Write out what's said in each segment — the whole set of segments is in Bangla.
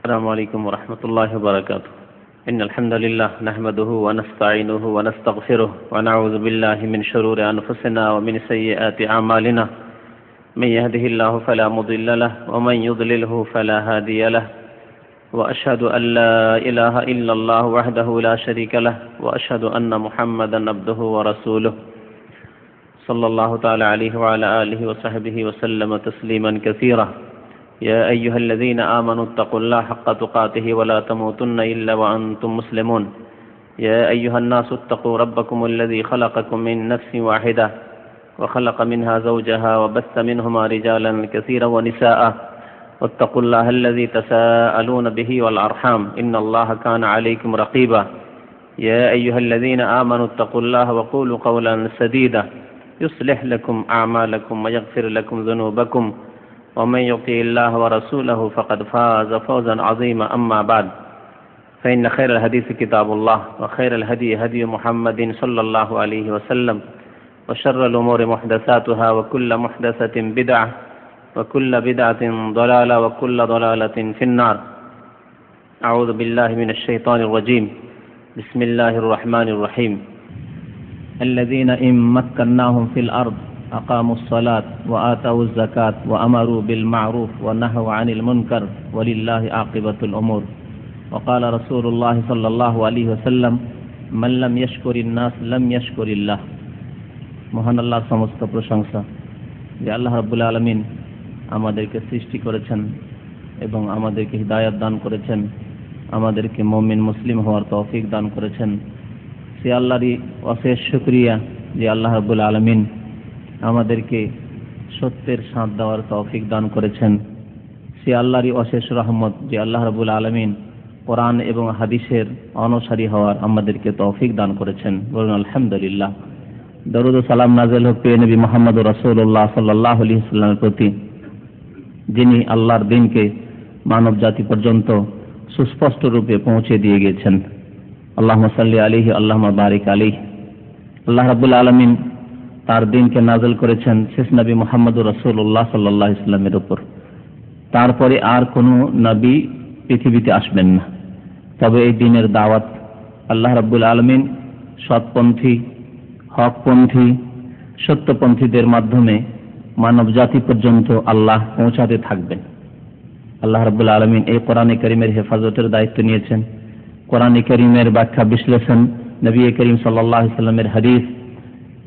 السلام عليكم ورحمة الله وبركاته. إن الحمد لله نحمده ونستعينه ونستغفره ونعوذ بالله من شرور أنفسنا ومن سيئات أعمالنا. من يهده الله فلا مضل له ومن يضلله فلا هادي له. وأشهد أن لا إله إلا الله وحده لا شريك له وأشهد أن محمدا عبده ورسوله صلى الله تعالى عليه وعلى آله وصحبه وسلم تسليما كثيرا. يا أيها الذين آمنوا اتقوا الله حق تقاته ولا تموتن إلا وأنتم مسلمون. يا أيها الناس اتقوا ربكم الذي خلقكم من نفس واحدة وخلق منها زوجها وبث منهما رجالا كثيرا ونساء واتقوا الله الذي تساءلون به والأرحام إن الله كان عليكم رقيبا. يا أيها الذين آمنوا اتقوا الله وقولوا قولا سديدا يصلح لكم أعمالكم ويغفر لكم ذنوبكم ومن يطع الله ورسوله فقد فاز فوزا عظيما. أما بعد فإن خير الحديث كتاب الله وخير الهدي هدي محمد صلى الله عليه وسلم وشر الأمور محدثاتها وكل محدثة بدعة وكل بدعة ضلالة وكل ضلالة في النار. أعوذ بالله من الشيطان الرجيم. بسم الله الرحمن الرحيم. الذين إن مكناهم في الأرض أقاموا الصلاة وآتوا الزكاة وأمروا بالمعروف ونهوا عن المنكر ولله عاقبة الأمور. وقال رسول الله صلى الله عليه وسلم من لم يشكر الناس لم يشكر الله. মহান আল্লাহর সমস্ত প্রশংসা যে আল্লাহ রাব্বুল আলামিন আমাদেরকে সৃষ্টি করেছেন এবং আমাদেরকে হিদায়াত দান করেছেন, আমাদেরকে মুমিন মুসলিম হওয়ার তৌফিক দান করেছেন। সে আল্লাহরই অশেষ শুকরিয়া যে আল্লাহ রাব্বুল আলামিন আমাদেরকে সত্যের সাথ দেওয়ার তৌফিক দান করেছেন। সে আল্লাহরই অশেষ রহমত যে আল্লাহ রাব্বুল আলামিন কোরআন এবং হাদিসের অনুসারী হওয়ার আমাদেরকে তৌফিক দান করেছেন। বলুন আলহামদুলিল্লাহ। দরুদ ও সালাম নাযিল হোক প্রিয় নবী মুহাম্মদুর রাসূলুল্লাহ সাল্লাল্লাহু আলাইহি ওয়াসাল্লামের প্রতি, যিনি আল্লাহর দ্বীনকে মানব জাতি পর্যন্ত সুস্পষ্ট রূপে পৌঁছে দিয়ে গিয়েছেন। আল্লাহুম্মা সাল্লি আলাইহি আল্লাহুম্মা বারিক আলাইহি। আল্লাহ রাব্বুল আলামিন তার দ্বীনকে নাযিল করেছেন শেষ নবী মুহাম্মদুর রাসূলুল্লাহ সাল্লাল্লাহু আলাইহি ওয়াসাল্লামের উপর। তারপরে আর কোনো নবী পৃথিবীতে আসবেন না। তবে এই দ্বীনের দাওয়াত আল্লাহ রাব্বুল আলামিন সৎপন্থী, হকপন্থী, সত্যপন্থীদের মাধ্যমে মানব জাতি পর্যন্ত আল্লাহ পৌঁছাতে থাকবেন। আল্লাহ রাব্বুল আলামিন এই কোরআনে কারীমের হেফাজতের দায়িত্ব নিয়েছেন। কোরআনে কারীমের ব্যাখ্যা বিশ্লেষণ, নবী করিম সাল্লাল্লাহু আলাইহি ওয়াসাল্লামের হাদিস,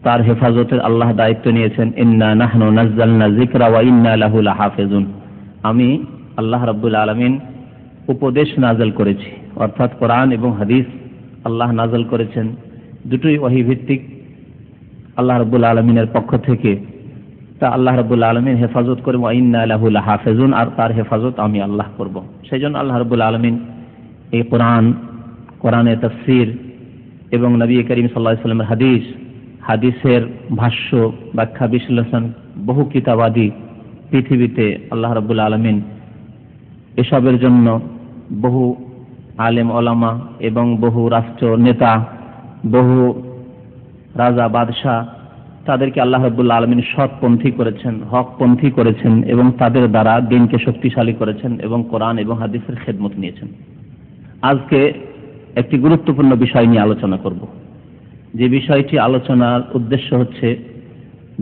তার হেফাজতের আল্লাহ দায়িত্ব নিয়েছেন। ইন্না নাহনু নাযালনা যিকরা ওয়া ইন্না লাহু লাহাফিজুন। আমি আল্লাহ রাব্বুল আলামিন উপদেশ নাযিল করেছি, অর্থাৎ কোরআন এবং হাদিস আল্লাহ নাযিল করেছেন। দুটোই ওহী ভিত্তিক আল্লাহ রাব্বুল আলামিনের পক্ষ থেকে, তা আল্লাহ রাব্বুল আলামিন হেফাজত করব। ওয়া ইন্না লাহু লাহাফিজুন, আর তার হেফাজত আমি আল্লাহ করব। সেজন্য আল্লাহ রাব্বুল আলামিন এই কোরআনের তাফসীর এবং নবী করিম সাল্লাল্লাহু আলাইহি ওয়াসাল্লামের হাদিসের ভাষ্য, ব্যাখ্যা, বিশ্লেষণ, বহু কিতাবাদি পৃথিবীতে আল্লাহ রাব্বুল আলামিন এসবের জন্য বহু আলেম ওলামা এবং বহু রাষ্ট্র নেতা, বহু রাজা বাদশাহ, তাদেরকে আল্লাহ রাব্বুল আলামিন সৎপন্থী করেছেন, হকপন্থী করেছেন এবং তাদের দ্বারা দ্বীনকে শক্তিশালী করেছেন এবং কোরআন এবং হাদিসের খেদমত নিয়েছেন। আজকে একটি গুরুত্বপূর্ণ বিষয় নিয়ে আলোচনা করব। যে বিষয়টি আলোচনার উদ্দেশ্য হচ্ছে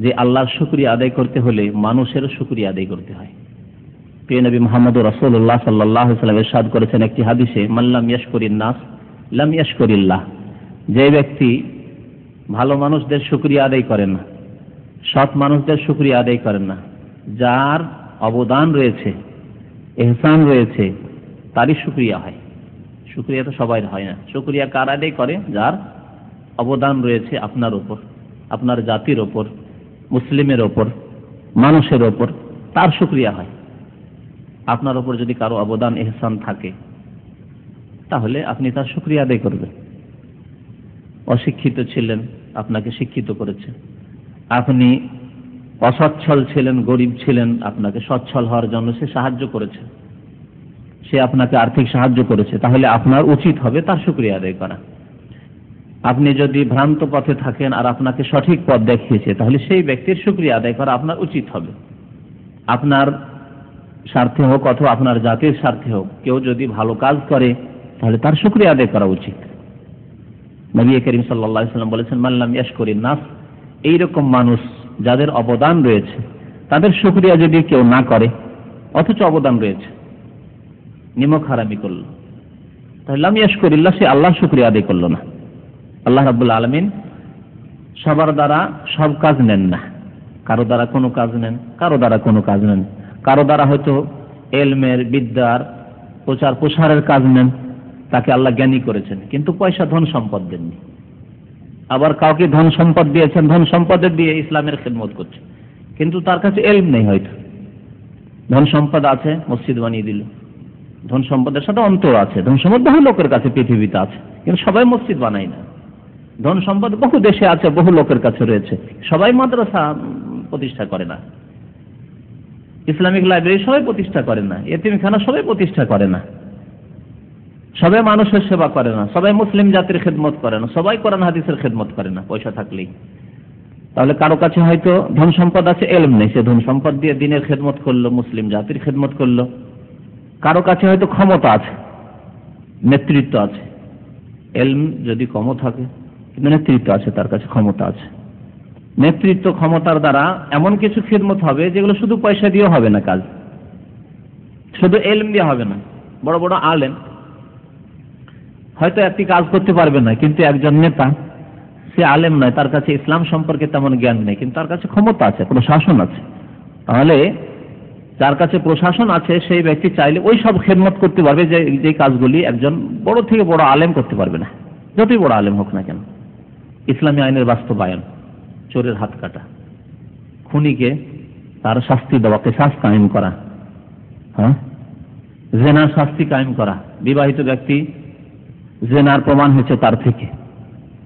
যে আল্লাহর শুকরিয়া আদায় করতে হলে মানুষেরও শুকরিয়া আদায় করতে হয়। প্রিয় নবী মুহাম্মদুর রাসূলুল্লাহ সাল্লাল্লাহু আলাইহি ওয়াসাল্লাম ইরশাদ করেছেন একটি হাদিসে, মান লাম ইয়াশকুরিন নাস লাম ইয়াশকুরিল্লাহ। যে ব্যক্তি ভালো মানুষদের শুকরিয়া আদায় করেন না, সৎ মানুষদের শুকরিয়া আদায় করেন না, যার অবদান রয়েছে, ইহসান রয়েছে, তারই শুকরিয়া হয়। শুকরিয়া তো সবাই হয় না। শুকরিয়া কার আদায় করে? যার অবদান রয়েছে আপনার উপর, আপনার জাতির ওপর, মুসলিমের ওপর, মানুষের ওপর, তার শুকরিয়া হয়। আপনার ওপর যদি কারো অবদান ইহসান থাকে তাহলে আপনি তার শুকরিয়া আদায় করবেন। অশিক্ষিত ছিলেন, আপনাকে শিক্ষিত করেছে। আপনি অসচ্ছল ছিলেন, গরিব ছিলেন, আপনাকে সচ্ছল হওয়ার জন্য সে সাহায্য করেছে, সে আপনাকে আর্থিক সাহায্য করেছে, তাহলে আপনার উচিত হবে তার শুকরিয়া আদায় করা। আপনি যদি ভ্রান্ত পথে থাকেন আর আপনাকে সঠিক পথ দেখিয়েছে, তাহলে সেই ব্যক্তির শুকরিয়া আদায় করা আপনার উচিত হবে। আপনার স্বার্থে হোক অথবা আপনার জাতির স্বার্থে হোক, কেউ যদি ভালো কাজ করে তাহলে তার শুকরিয়া আদায় করা উচিত। নবী করিম সাল্লাল্লাহু আলাইহি ওয়াসাল্লাম বলেছেন, মান লাম ইয়াশকুরিন নাস, এইরকম মানুষ যাদের অবদান রয়েছে তাদের শুকরিয়া যদি কেউ না করে, অথচ অবদান রয়েছে, নিমক হারামি করলো, তাহলে লাম ইয়াশকুরিল্লাহ, সে আল্লাহর শুকরিয়া আদায় করলো না। আল্লাহ রাব্বুল আলামিন সবার দ্বারা সব কাজ নেন না, কারো দ্বারা কোনো কাজ নেন, কারো দ্বারা কোনো কাজ নেন। কারো দ্বারা হয়তো এলমের, বিদ্যার প্রচার প্রসারের কাজ নেন, তাকে আল্লাহ জ্ঞানী করেছেন, কিন্তু পয়সা ধন সম্পদ দেননি। আবার কাউকে ধন সম্পদ দিয়েছেন, ধন সম্পদের দিয়ে ইসলামের খেদমত করছে, কিন্তু তার কাছে এলম নেই। হয়তো ধন সম্পদ আছে, মসজিদ বানিয়ে দিল, ধন সম্পদের সাথে অন্তর আছে, ধন সম্পদ বহু লোকের কাছে পৃথিবীতে আছে, কিন্তু সবাই মসজিদ বানায় না। ধন সম্পদ বহু দেশে আছে, বহু লোকের কাছে রয়েছে, সবাই মাদ্রাসা প্রতিষ্ঠা করে না, ইসলামিক লাইব্রেরি সবাই প্রতিষ্ঠা করে না, এতিমখানা সবাই প্রতিষ্ঠা করে না, সবাই মানুষের সেবা করে না, সবাই মুসলিম জাতির খেদমত করে না, সবাই কোরআন হাদিসের খেদমত করে না পয়সা থাকলেই। তাহলে কারো কাছে হয়তো ধন সম্পদ আছে, এলম নেই, সে ধন সম্পদ দিয়ে দ্বীনের খেদমত করলো, মুসলিম জাতির খেদমত করলো। কারো কাছে হয়তো ক্ষমতা আছে, নেতৃত্ব আছে, এলম যদি কম থাকে কিন্তু নেতৃত্ব আছে, তার কাছে ক্ষমতা আছে। নেতৃত্ব ক্ষমতার দ্বারা এমন কিছু খেদমত হবে যেগুলো শুধু পয়সা দিয়ে হবে না, কাজ শুধু এলম দিয়ে হবে না। বড় বড় আলেম হয়তো একটি কাজ করতে পারবে না, কিন্তু একজন নেতা, সে আলেম নয়, তার কাছে ইসলাম সম্পর্কে তেমন জ্ঞান নেই, কিন্তু তার কাছে ক্ষমতা আছে, প্রশাসন আছে। তাহলে যার কাছে প্রশাসন আছে সেই ব্যক্তি চাইলে ওই সব খেদমত করতে পারবে যে কাজগুলি একজন বড় থেকে বড় আলেম করতে পারবে না, যতই বড় আলেম হোক না কেন। ইসলামী আইনের বাস্তবায়ন, চোরের হাত কাটা, খুনিকে তার শাস্তি দেওয়া, কিসাস কায়েম করা, জেনার শাস্তি কায়েম করা, বিবাহিত ব্যক্তি জেনার প্রমাণ হয়েছে তার থেকে,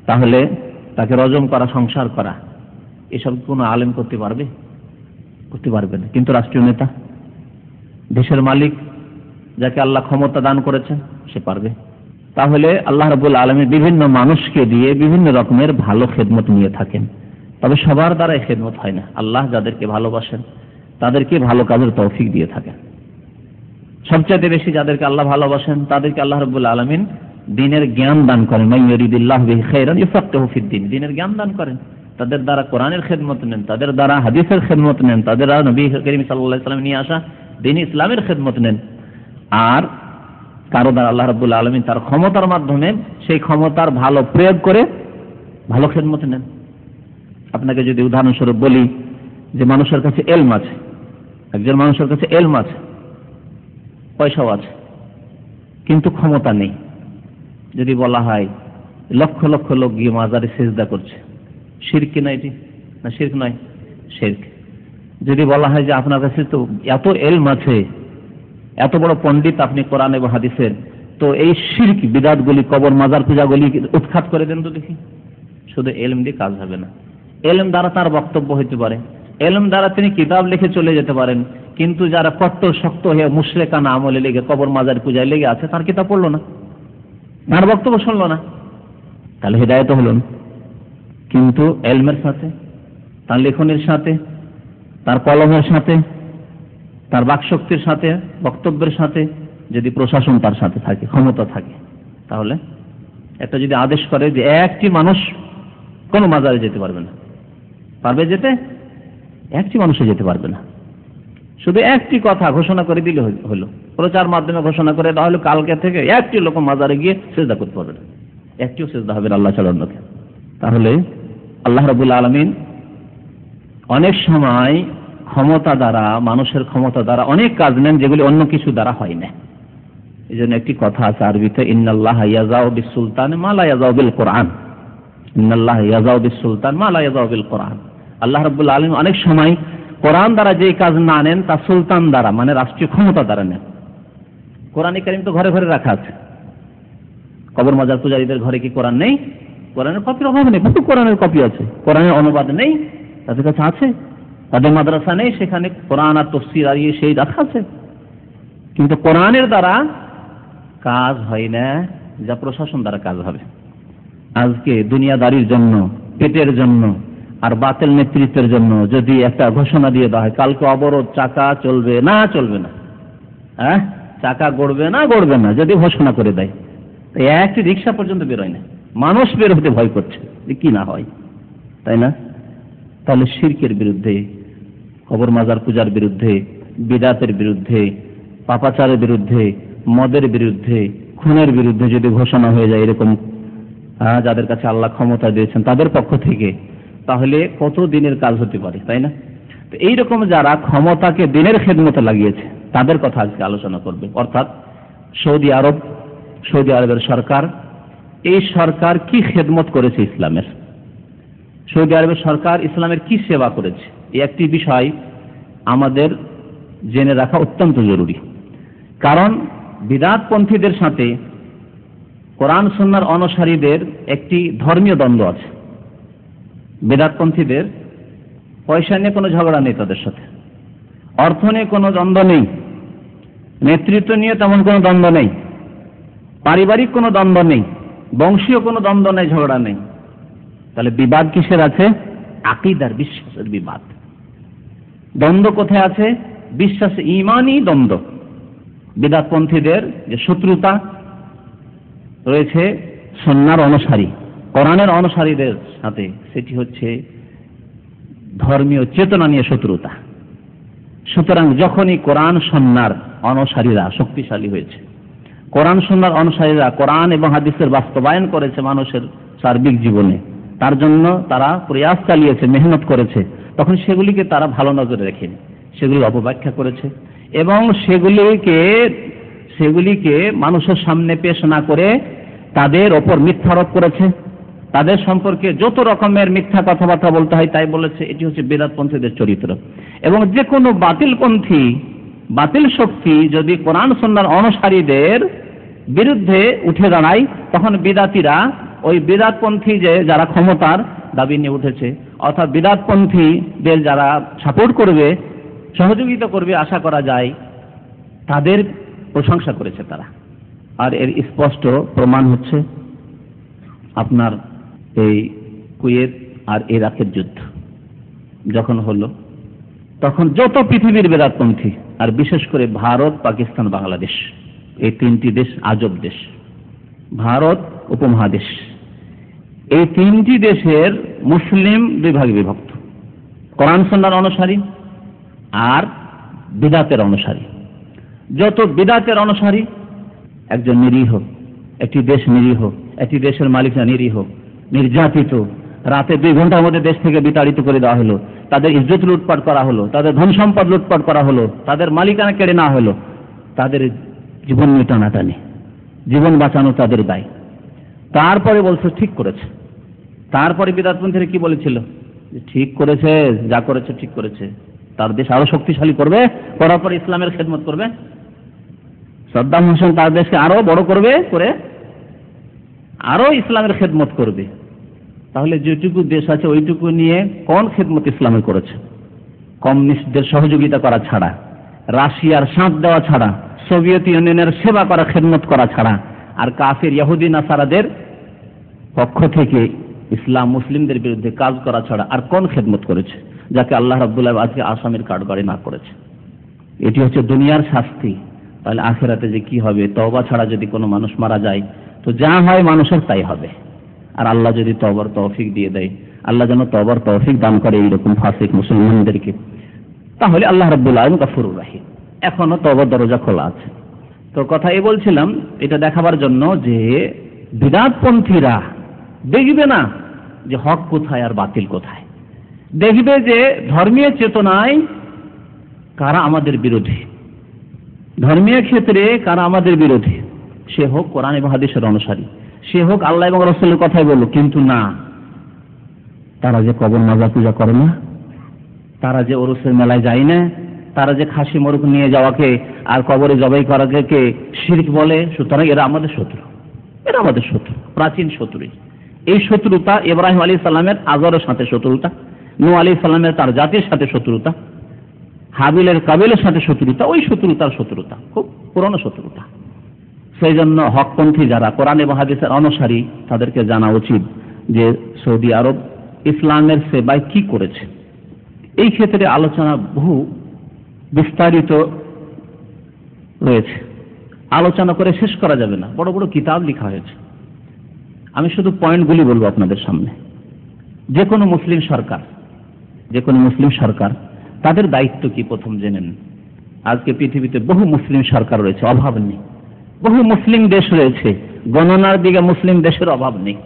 তাহলে তাকে রজম করা, সংসার করা, এসব কোনো আলেম করতে পারবে? করতে পারবে না। কিন্তু রাষ্ট্রীয় নেতা, দেশের মালিক, যাকে আল্লাহ ক্ষমতা দান করেছেন, সে পারবে। তাহলে আল্লাহ রাব্বুল আলামিন বিভিন্ন মানুষকে দিয়ে বিভিন্ন রকমের ভালো খেদমত নিয়ে থাকেন, তবে সবার দ্বারা এই খেদমত হয় না। আল্লাহ যাদেরকে ভালোবাসেন তাদেরকে ভালো কাজের তৌফিক দিয়ে থাকেন। সবচেয়ে বেশি যাদেরকে আল্লাহ ভালোবাসেন তাদেরকে আল্লাহ রাব্বুল আলামিন দ্বীনের জ্ঞান দান করেন। মান ইউরিদিল্লাহু বিহি খায়রান ইউফাক্কিহু ফিদ্দীন, দ্বীনের জ্ঞান দান করেন। তাদের দ্বারা কোরআনের খেদমত নেন, তাদের দ্বারা হাদিসের খেদমত নেন, তাদের দ্বারা নবী করিম সাল্লাল্লাহু আলাইহি ওয়াসাল্লাম নিয়ে আসা দ্বীন ইসলামের খেদমত নেন। আর কারো দ্বারা আল্লাহ রাব্বুল আলামিন তার ক্ষমতার মাধ্যমে সেই ক্ষমতার ভালো প্রয়োগ করে ভালো খেদমত নেন। আপনাকে যদি উদাহরণস্বরূপ বলি যে মানুষের কাছে এলম আছে, একজন মানুষের কাছে এলম আছে, পয়সাও আছে, কিন্তু ক্ষমতা নেই, যদি বলা হয় লক্ষ লক্ষ লোক গিয়ে মাজারে সিজদা করছে, শিরক কি না? এটি না শিরক নয়, শিরক। যদি বলা হয় যে আপনার কাছে তো এত এলম আছে, এত বড় পণ্ডিত আপনি কোরআন এবং হাদিসের, তো এই শিরক বিদআতগুলি, কবর মাজার পূজাগুলি উৎখাত করে দেন তো দেখি। শুধু এলম দিয়ে কাজ হবে না। এলম দ্বারা তার বক্তব্য হইতে পারে, এলম দ্বারা তিনি কিতাব লিখে চলে যেতে পারেন, কিন্তু যারা কট্টর শক্ত হয়ে মুশরিকানা আমলে লেগে কবর মাজার পূজায় লেগে আছে, তার কিতাব পড়লো না, তার বক্তব্য শুনলো না, তাহলে হিদায়াত হলো না। কিন্তু এলমের সাথে, তার লেখনের সাথে, তার কলমের সাথে, তার বাকশক্তির সাথে, বক্তব্যের সাথে যদি প্রশাসন তার সাথে থাকে, ক্ষমতা থাকে, তাহলে একটা যদি আদেশ করে যে একটি মানুষ কোনো মাজারে যেতে পারবে না, পারবে যেতে? একটি মানুষও যেতে পারবে না। শুধু একটি কথা ঘোষণা করে দিলে হলো, প্রচার মাধ্যমে ঘোষণা করে দেওয়া হলো, কালকে থেকে একটি লোক মাজারে গিয়ে সিজদা করতে পারবে না, একটিও সিজদা হবে না আল্লাহ ছাড়া অন্যকে। তাহলে আল্লাহ রাব্বুল আলামিন অনেক সময় ক্ষমতা দ্বারা, মানুষের ক্ষমতা দ্বারা অনেক কাজ নেন যেগুলি অন্য কিছু দ্বারা হয় না। এই জন্য একটি কথা আছে আরবিতে, ইন্নাল্লাহা ইয়াজাউ বিস-সুলতান মা লা ইয়াজাউ বিল কোরআন, ইন্নাল্লাহা ইয়াজাউ বিস-সুলতান মা লা ইয়াজাউ বিল কোরআন। আল্লাহ রাব্বুল আলামিন অনেক সময় কোরআন দ্বারা যে কাজ না নেন তা সুলতান দ্বারা, মানে রাষ্ট্রীয় ক্ষমতা দ্বারা নেন। কোরআনে কারীম তো ঘরে ঘরে রাখা আছে, কবর মাজার পূজারীদের ঘরে কি কোরআন নেই? কোরআনের কপির অভাব নেই, বহু কোরআনের কপি আছে, কোরআনের অনুবাদ নেই, তাদের কাছে আছে, তাদের মাদ্রাসা নেই, সেখানে কোরআন আর তাফসীর আর সেই রাখা আছে, কিন্তু কোরআনের দ্বারা কাজ হয় না যা প্রশাসন দ্বারা কাজ হবে। আজকে দুনিয়াদারির জন্য, পেটের জন্য আর বাতিল নেতৃত্বের জন্য যদি একটা ঘোষণা দিয়ে দেওয়া হয় কালকে অবরোধ, চাকা চলবে না, চলবে না, হ্যাঁ, চাকা গড়বে না যদি ঘোষণা করে দেয়। একটি রিক্সা পর্যন্ত বেরোয় না, মানুষ বের হতে ভয় করছে যে কি না হয়, তাই না? তাহলে শিরকের বিরুদ্ধে, কবর মাজার পূজার বিরুদ্ধে, বিদাতের বিরুদ্ধে, পাপাচারের বিরুদ্ধে, মদের বিরুদ্ধে, খুনের বিরুদ্ধে যদি ঘোষণা হয়ে যায় এরকম যাদের কাছে আল্লাহ ক্ষমতা দিয়েছেন তাদের পক্ষ থেকে, তাহলে কত দিনের কাজ হতে পারে, তাই না? তো এইরকম যারা ক্ষমতাকে দিনের খেদমতে লাগিয়েছে তাদের কথা আজকে আলোচনা করবে। অর্থাৎ সৌদি আরবের সরকার, এই সরকার কি খেদমত করেছে ইসলামের, সৌদি আরবের সরকার ইসলামের কি সেবা করেছে, এই একটি বিষয় আমাদের জেনে রাখা অত্যন্ত জরুরি। কারণ বিদআতপন্থীদের সাথে কোরআন সুন্নাহর অনুসারীদের একটি ধর্মীয় দ্বন্দ্ব আছে। বিদআতপন্থীদের পয়সা নিয়ে কোনো ঝগড়া নেই তাদের সাথে, অর্থ নিয়ে কোনো দ্বন্দ্ব নেই, নেতৃত্ব নিয়ে তেমন কোনো দ্বন্দ্ব নেই, পারিবারিক কোনো দ্বন্দ্ব নেই, বংশীয় কোনো দ্বন্দ্ব নেই, ঝগড়া নেই। তাহলে বিবাদ কিসের আছে? আকীদার, বিশ্বাসের বিবাদ। দ্বন্দ্ব কোথায় আছে? বিশ্বাস, ঈমানি দ্বন্দ্ব। বিদআতপন্থীদের যে শত্রুতা রয়েছে সুন্নাহর অনুসারী, কোরআনের অনুসারীদের সাথে, সেটি হচ্ছে ধর্মীয় চেতনা নিয়ে শত্রুতা। সুতরাং যখনই কোরআন সুন্নাহর অনুসারীরা শক্তিশালী হয়েছে, কোরআন সুন্নাহর অনুসারীরা কোরআন এবং হাদিসের বাস্তবায়ন করেছে মানুষের সার্বিক জীবনে, তার জন্য তারা প্রয়াস চালিয়েছে, মেহনত করেছে, তখন সেগুলিকে তারা ভালো নজরে রেখেনি, সেগুলি অপব্যাখ্যা করেছে এবং সেগুলিকে মানুষের সামনে পেশ না করে তাদের ওপর মিথ্যারোপ করেছে, তাদের সম্পর্কে যত রকমের মিথ্যা কথাবার্তা বলতে হয় তাই বলেছে। এটি হচ্ছে বিদআতপন্থীদের চরিত্র। এবং যে কোনো বাতিলপন্থী, বাতিল শক্তি যদি কোরআন সুন্নাহর অনুসারীদের বিরুদ্ধে উঠে দাঁড়ায়, তখন বিদাতীরা ওই বিদআতপন্থী যে যারা ক্ষমতার দাবি নিয়ে উঠেছে, অর্থাৎ বিদআতপন্থীদের যারা সাপোর্ট করবে, সহযোগিতা করবে, আশা করা যায় তাদের প্রশংসা করেছে তারা। আর এর স্পষ্ট প্রমাণ হচ্ছে আপনার এই কুয়েত আর ইরাকের যুদ্ধ যখন হলো, তখন যত পৃথিবীর বিদআতপন্থী, আর বিশেষ করে ভারত, পাকিস্তান, বাংলাদেশ, এই তিনটি দেশ আজব দেশ, ভারত উপমহাদেশ, এই তিনটি দেশের মুসলিম দুই ভাগে বিভক্ত, কোরআন সুন্নাহর অনুসারী আর বিদআতের অনুসারী। যত বিদআতের অনুসারী, একজন নিরীহ, একটি দেশ নিরীহ, একটি দেশের মালিকরা নিরীহ, নির্যাতিত, রাতে 2 ঘন্টার মধ্যে দেশ থেকে বিতাড়িত করে দেওয়া হলো, তাদের ইজ্জত লুটপাট করা হলো, তাদের ধন সম্পদ লুটপাট করা হলো, তাদের মালিকানা কেড়ে নেওয়া হলো, তাদের জীবন নিয়ে টানাটানি, জীবন বাঁচানো তাদের দায়। তারপরে বলছে ঠিক করেছে। তারপরে বিদআতপন্থীরা কি বলেছিল? ঠিক করেছে, যা করেছে ঠিক করেছে, তার দেশ আরো শক্তিশালী করবে, করার পর ইসলামের খেদমত করবে। সাদ্দাম হোসেন তার দেশকে আরো বড় করবে, করে আরো ইসলামের খেদমত করবে। তাহলে যেটুকু দেশ আছে ওইটুকু নিয়ে কোন খেদমত ইসলামের করেছে? কমিউনিস্টদের সহযোগিতা করা ছাড়া, রাশিয়ার সাথ দেওয়া ছাড়া, সোভিয়েত ইউনিয়নের সেবা করা, খেদমত করা ছাড়া, আর কাফির ইহুদি নাসারাদের পক্ষ থেকে ইসলাম মুসলিমদের বিরুদ্ধে কাজ করা ছাড়া আর কোন খেদমত করেছে, যাকে আল্লাহ রাব্বুল আলামিন আজকে আসামির কাঠগড়ায় না করেছে? এটি হচ্ছে দুনিয়ার শাস্তি। তাহলে আখিরাতে যে কি হবে? তওবা ছাড়া যদি কোনো মানুষ মারা যায় তো যা হয় মানুষের তাই হবে। আর আল্লাহ যদি তওবার তৌফিক দিয়ে দেয়, আল্লাহ যেন তওবার তৌফিক দান করে এইরকম ফাসিক মুসলমানদেরকে, তাহলে আল্লাহ রাব্বুল আলামিন গফুরুর রহিম, এখনো তওবার দরজা খোলা আছে। তো কথা এই বলছিলাম, এটা দেখাবার জন্য যে বিদআতপন্থীরা দেখবে না যে হক কোথায় আর বাতিল কোথায়, দেখবে যে ধর্মীয় চেতনায় কারা আমাদের বিরোধী, ধর্মীয় ক্ষেত্রে কারা আমাদের বিরোধী, সে হোক কোরআন এবং হাদিসের অনুসারী, সে হোক আল্লাহ এবং রাসূলের কথাই বলুক, কিন্তু না, তারা যে কবর মাজার পূজা করে না, তারা যে ওরসের মেলায় যায় না, তারা যে খাসি মোরগ নিয়ে যাওয়াকে আর কবরে জবাই করাকে শিরক বলে, সুতরাং এরা আমাদের শত্রু, এরা আমাদের শত্রু, প্রাচীন শত্রু। এই শত্রুতা ইব্রাহিম আলাইহিস সালামের আজরের সাথে শত্রুতা, নূহ আলাইহিস সালামের তার জাতির সাথে শত্রুতা, হাবিলের কাবিলের সাথে শত্রুতা, ওই শত্রুতার শত্রুতা, খুব পুরনো শত্রুতা। সেই জন্য হকপন্থী যারা কোরআন এবং হাদিসের অনুসারী, তাদেরকে জানা উচিত যে সৌদি আরব ইসলামের সেবায় কি করেছে। এই ক্ষেত্রে আলোচনা বহু বিস্তারিত রয়েছে, আলোচনা করে শেষ করা যাবে না, বড় বড় কিতাব লেখা হয়েছে। আমি শুধু পয়েন্টগুলি বলবো আপনাদের সামনে। যে কোনো মুসলিম সরকার তাদের দায়িত্ব কি প্রথম জেনে নেন। আজকে পৃথিবীতে বহু মুসলিম সরকার রয়েছে, অভাব নেই। বহু মুসলিম দেশ রয়েছে, গণনার দিকে মুসলিম দেশের অভাব নেই।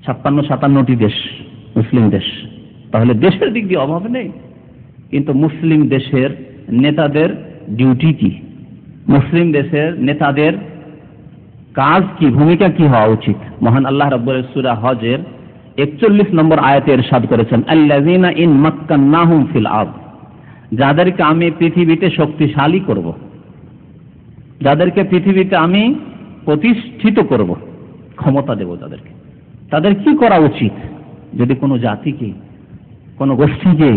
56-57টি দেশ মুসলিম দেশ, তাহলে দেশের দিক দিয়ে অভাব নেই। কিন্তু মুসলিম দেশের নেতাদের ডিউটি কি, মুসলিম দেশের নেতাদের কাজ কি, ভূমিকা কি হওয়া উচিত? মহান আল্লাহ রাব্বুল সূরা হজের 41 নম্বর আয়াতে ইরশাদ করেছেন, আল্লাযীনা ইন মাক্কান্নাহুম ফিল আরদ, যাদেরকে আমি পৃথিবীতে শক্তিশালী করব, যাদেরকে পৃথিবীতে আমি প্রতিষ্ঠিত করব, ক্ষমতা দেব তাদেরকে। তাদের কি করা উচিত? যদি কোনো জাতিকে, কোনো গোষ্ঠীকে,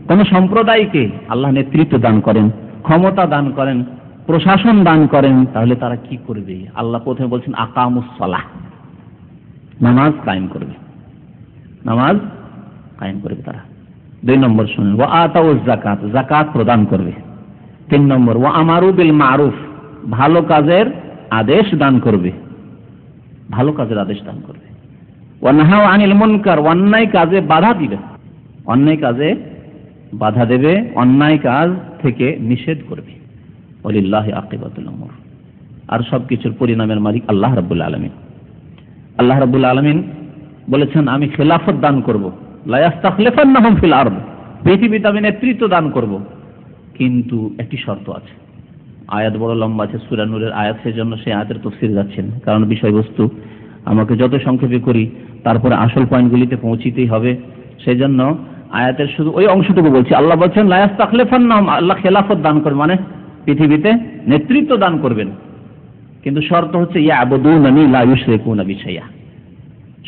কোনো সম্প্রদায়কে আল্লাহ নেতৃত্ব দান করেন, ক্ষমতা দান করেন, প্রশাসন দান করেন, তাহলে তারা কি করবে? আল্লাহ প্রথমে বলছেন আকামুস সালাহ, নামাজ কায়েম করবে, নামাজ কায়েম করবে তারা। 2 নম্বর শুনুন, ওয়া আতাউজ যাকাত, যাকাত প্রদান করবে। 3 নম্বর, ওয়া আমারু বিল মারুফ, ভালো কাজের আদেশ দান করবে, ভালো কাজের আদেশ দান করবে। ওয়া নাহাউ আনিল মুনকার, অন্যায় কাজে বাধা দিবে, অন্যায় কাজে বাধা দেবে, অন্যায় কাজ থেকে নিষেধ করবে। ওয়ালিল্লাহি আকিবাতুল উমুর, আর সবকিছুর পরিণামের মালিক আল্লাহ রাব্বুল আলামিন। আল্লাহ রাব্বুল আলামিন বলেছেন আমি খেলাফত দান করব, লা ইস্তাখলিফান্নাহুম ফিল আরদ, পৃথিবীতে আমি নেতৃত্ব দান করব, কিন্তু একটি শর্ত আছে। আয়াত বড় লম্বা আছে, সূরা নূরের আয়াত, সেজন্য সেই আয়াতের তাফসীর যাচ্ছেন, কারণ বিষয়বস্তু আমাকে যত সংক্ষেপে করি তারপরে আসল পয়েন্টগুলিতে পৌঁছিতেই হবে। সেজন্য আয়াতের শুধু ওই অংশটুকু বলছি। আল্লাহ বলছেন লা ইস্তাখলিফান্নাহুম, আল্লাহ খেলাফত দান করবেন, মানে পৃথিবীতে নেতৃত্ব দান করবেন, কিন্তু শর্ত হচ্ছে ইয়াবুদুনানি লা ইউশরিকুনা বি শাইআ,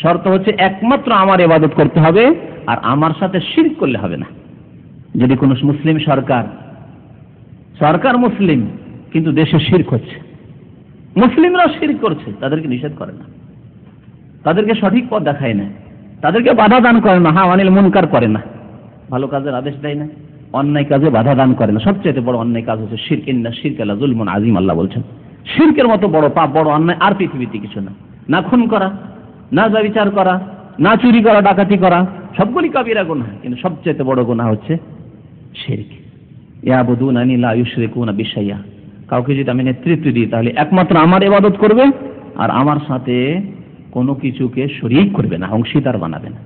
শর্ত হচ্ছে একমাত্র আমার ইবাদত করতে হবে আর আমার সাথে শিরক করলে হবে না। যদি কোনো মুসলিম সরকার মুসলিম কিন্তু দেশে শিরক হচ্ছে, মুসলিমরা শিরক করছে, তাদেরকে নিষেধ করে না, তাদেরকে সঠিক পথ দেখায় না, তাদেরকে বাধা দান করে না, হা আনিল মুনকার করে না, ভালো কাজের আদেশ দেয় না, অন্যায় কাজে বাধা দান করে না। সবচেয়ে বড় অন্যায় কাজ হচ্ছে শিরক, ইন্না শিরকা লা যুলমুন আযীম, আল্লাহ বলছেন শিরকের মতো বড় পাপ, বড় অন্যায় আর পৃথিবীতে কিছু না। না খুন করা, না ব্যভিচার করা, না চুরি করা, ডাকাতি করা, সবগুলি কাবিরা গুনাহ, কিন্তু সবচেয়ে বড় গুনাহ হচ্ছে শিরক। ইয়াবুদুনানি লা ইউশরিকুনা বি শাইআ, কাউকে যদি আমি নেতৃত্ব দিই তাহলে একমাত্র আমার ইবাদত করবে আর আমার সাথে কোনো কিছুকে শরীক করবে না, অংশীদার বানাবে না।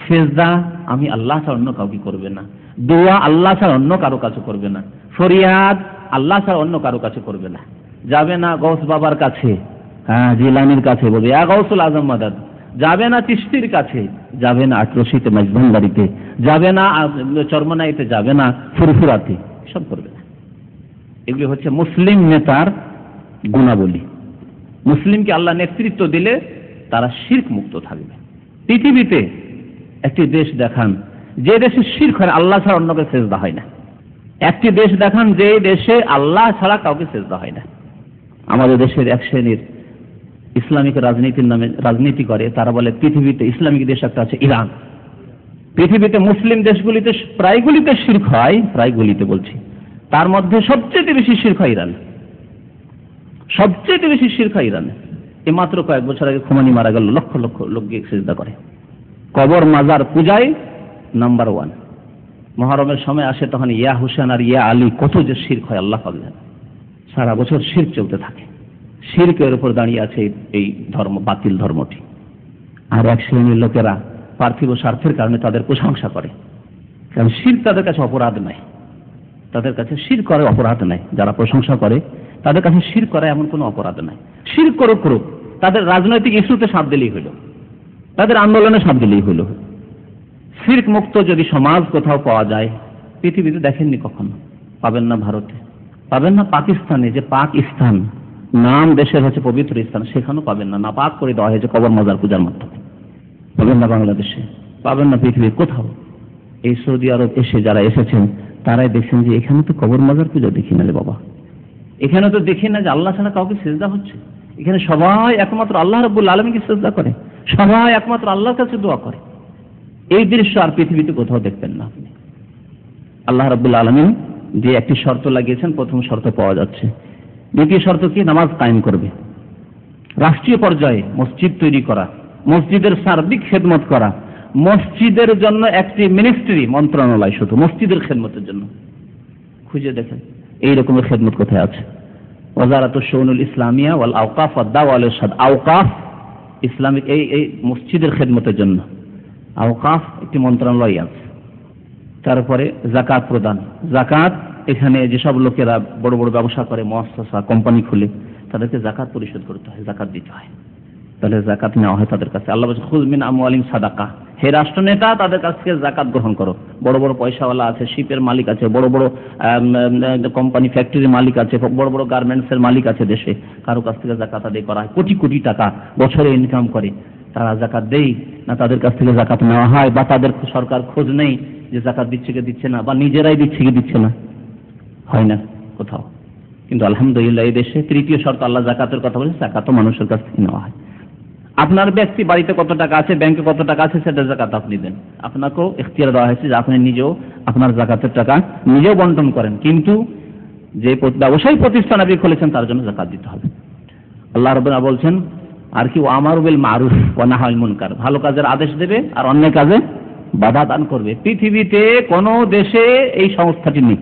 সিজদা আমি আল্লাহ ছাড়া অন্য কাউকে করবে না, দোয়া আল্লাহ ছাড়া অন্য কারো কাছে করবে না, ফরিয়াদ আল্লাহ ছাড়া অন্য কারো কাছে করবে না। যাবে না গৌস বাবার কাছে, জিলানির কাছে বলবে ইয়া গৌসুল আজম মাদাদ, যাবে না চিশতির কাছে, যাবে না আটরশিতে মজভান্ডারিতে, যাবে না চরমনাইতে, যাবে না ফুরফুরাতে, সব করবে না। এগুলি হচ্ছে মুসলিম নেতার গুণাবলী। মুসলিমকে আল্লাহ নেতৃত্ব দিলে তারা শিরক মুক্ত থাকবে। পৃথিবীতে একটি দেশ দেখান যে দেশে শিরক হয়, আল্লাহ ছাড়া অন্যকে সেজদা হয় না। একটি দেশ দেখান যে দেশে আল্লাহ ছাড়া কাউকে সেজদা হয় না। আমাদের দেশের এক শ্রেণীর ইসলামিক রাজনীতির নামে রাজনীতি করে, তারা বলে পৃথিবীতে ইসলামিক দেশ একটা আছে ইরান। পৃথিবীতে মুসলিম দেশগুলিতে প্রায়গুলিতে শিরক হয়, প্রায়গুলিতে বলছি, তার মধ্যে সবচেয়ে বেশি শিরক হয় ইরান, সবচেয়ে বেশি শিরক হয় ইরানে। এই মাত্র কয়েক বছর আগে খোমেনি মারা গেল, লক্ষ লক্ষ লোক গিয়ে সিজদা করে। কবর মাজার পূজায় নাম্বার 1। মুহররমের সময় আসে তখন ইয়া হুসেন আর ইয়া আলী, কত যে শিরক হয় আল্লাহ পাক জানেন। সারা বছর শিরক চলতে থাকে, শিরকের উপর দাঁড়িয়ে আছে এই ধর্ম, বাতিল ধর্মটি। আর এক শ্রেণীর লোকেরা পার্থিব স্বার্থের কারণে তাদের প্রশংসা করে, কারণ শিরক তাদের কাছে অপরাধ নাই, তাদের কাছে শিরক করে অপরাধ নাই। যারা প্রশংসা করে তাদের কাছে শিরক করা এমন কোনো অপরাধ নাই। শিরক করুক, তাদের রাজনৈতিক ইস্যুতে সাথ দিলেই হলো, তাদের আন্দোলনে সাথ দিলেই হলো। শিরক মুক্ত যদি সমাজ কোথাও পাওয়া যায়, পৃথিবীতে দেখেননি কখনো, পাবেন না ভারতে, পাবেন না পাকিস্তানে, যে পাকিস্তান নাম দেশের হচ্ছে পবিত্র স্থান, সেখানেও পাবেন না, নাপাক করে দেওয়া হয়েছে কবর মাজার পূজার মাধ্যমে। পাবেন না বাংলাদেশে, পাবেন না পৃথিবীর কোথাও। এই সৌদি আরব এসে যারা এসেছেন তারাই দেখছেন যে এখানে তো কবর মাজার পূজা দেখি না রে বাবা, এখানে তো দেখি না যে আল্লাহ ছাড়া কাউকে সিজদা হচ্ছে। এখানে সবাই একমাত্র আল্লাহ রাব্বুল আলামিনকে সিজদা করে, সবাই একমাত্র আল্লাহর কাছে দোয়া করে। এই দৃশ্য আর পৃথিবীতে কোথাও দেখবেন না আপনি। আল্লাহ রাব্বুল আলামিন যে একটি শর্ত লাগিয়েছেন, প্রথম শর্ত পাওয়া যাচ্ছে দ্বিতীয় শর্ত কি? নামাজ কায়েম করবে। রাষ্ট্রীয় পর্যায়ে মসজিদ তৈরি করা, মসজিদের সার্বিক খেদমত করা, মসজিদের জন্য একটি মিনিস্ট্রি, মন্ত্রণালয় শুধু মসজিদের খেদমতের জন্য। খুঁজে দেখেন এই রকমের খেদমত কোথায় আছে? ওয়াজারাতুশ শুউনুল ইসলামিয়া ওয়াল আওকাফ ওয়াদ দাওয়া ওয়াল ইরশাদ। আওকাফ ইসলামিক এই মসজিদের খেদমতের জন্য আওকাফ একটি মন্ত্রণালয় আছে। তারপরে যাকাত প্রদান, যাকাত এখানে যেসব লোকেরা বড় বড় ব্যবসা করে, মুআসসাসা কোম্পানি খুলে, তাদেরকে যাকাত পরিশোধ করতে হয়, যাকাত দিতে হয়, তাহলে যাকাত নেওয়া হয় তাদের কাছে। আল্লাহ বলেন খুয মিন আমওয়ালিহিম সাদাকা, হে রাষ্ট্রনেতা তাদের কাছ থেকে যাকাত গ্রহণ করো। বড় বড় পয়সাওয়ালা আছে, শিপের মালিক আছে, বড় বড় কোম্পানি ফ্যাক্টরির মালিক আছে, বড় বড় গার্মেন্টসের মালিক আছে দেশে, কারো কাছ থেকে যাকাত আদায় করা হয়। কোটি কোটি টাকা বছরে ইনকাম করে, তারা যাকাত দেয় না, তাদের কাছ থেকে যাকাত নেওয়া হয়, বা তাদের সরকার খোঁজ নেই যে যাকাত দিচ্ছে কি দিচ্ছে না, বা নিজেরাই দিচ্ছে কি দিচ্ছে না, হয় না কোথাও। কিন্তু আলহামদুলিল্লাহ এই দেশে তৃতীয় শর্ত আল্লাহ যাকাতের কথা বলেছে, যাকাতও মানুষের কাছ থেকে নেওয়া হয়। আপনার ব্যক্তি বাড়িতে কত টাকা আছে, ব্যাংকে কত টাকা আছে, সেটা যাকাত আপনি দেন। আপনাকেও ইখতিয়ার দেওয়া হয়েছে যে আপনি নিজেও আপনার যাকাতের টাকা নিজেও বন্টন করেন, কিন্তু যে ব্যবসায়ী প্রতিষ্ঠান আপনি খুলেছেন তার জন্য যাকাত দিতে হবে। আল্লাহ রাব্বুল আলামিন বলছেন আর কি, আমারু বিল মারুফ ওয়া নাহা আনিল মুনকার, ভালো কাজের আদেশ দেবে আর অন্যায় কাজে বাধা দান করবে। পৃথিবীতে কোন দেশে এই সংস্থাটি নেই,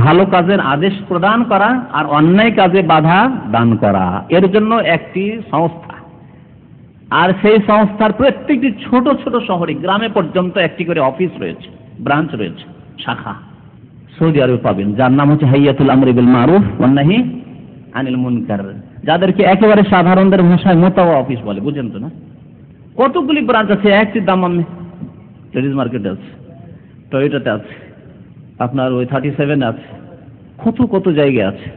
ভালো কাজের আদেশ প্রদান করা আর অন্যায় কাজে বাধা দান করা, এর জন্য একটি সংস্থা। আর সেই সংস্থার প্রত্যেকটি ছোট ছোট শহরে, গ্রামে পর্যন্ত একটি করে অফিস রয়েছে, ব্রাঞ্চ রয়েছে, শাখা। সৌদি আরবে পাবেন, যার নাম হচ্ছে হাইয়াতুল আমরি বিল মারুফ ওয়ান নাহি আনিল মুনকার, যাদেরকে একেবারে সাধারণদের ভাষায় মোতাওয়া অফিস বলে, বুঝেন তো না? কতগুলি ব্রাঞ্চ আছে, একটি দামামে লেডিস মার্কেটে আছে, টয়োটাতে আছে, আপনার ওই 37 আছে, কত কত জায়গায় আছে।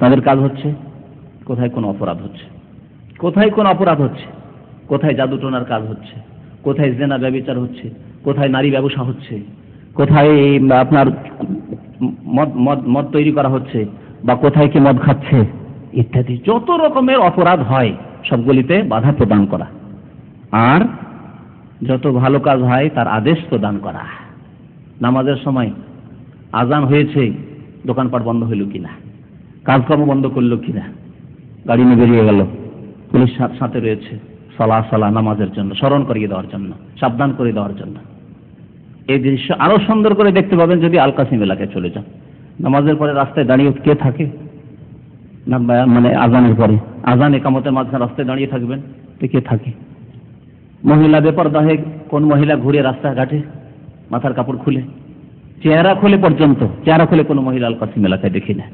তাদের কাজ হচ্ছে কোথায় কোন অপরাধ হচ্ছে, কোথায় কোন অপরাধ হচ্ছে, কোথায় জাদুটোনার কাজ হচ্ছে, কোথায় জেনা ব্যভিচার হচ্ছে, কোথায় নারী ব্যবসা হচ্ছে, কোথায় আপনার মদ তৈরি করা হচ্ছে, বা কোথায় কি মদ খাচ্ছে ইত্যাদি, যত রকমের অপরাধ হয় সবগুলিতে বাধা প্রদান করা, আর যত ভালো কাজ হয় তার আদেশ প্রদান করা। নামাজের সময় আজান হয়েছে, দোকানপাট বন্ধ হইল কিনা, কাজকর্ম বন্ধ করলো কিনা, গাড়ি নিয়ে বেরিয়ে গেল, পুলিশ সাথে রয়েছে, সালাহ নামাজের জন্য স্মরণ করিয়ে দেওয়ার জন্য, সাবধান করে দেওয়ার জন্য। এই দৃশ্য আরো সুন্দর করে দেখতে পাবেন যদি আল কাসিম এলাকায় চলে যান। নামাজের পরে রাস্তায় দাঁড়িয়ে কে থাকে না, মানে আজানের পরে, আজান একামতের মাঝখানে রাস্তায় দাঁড়িয়ে থাকবেন তো কে থাকে? মহিলা বেপরদা হয়ে কোন মহিলা ঘুরে রাস্তাঘাটে মাথার কাপড় খুলে, চেহারা খুলে পর্যন্ত, চেহারা খুলে কোনো মহিলা আল কাসিম এলাকায় দেখি না।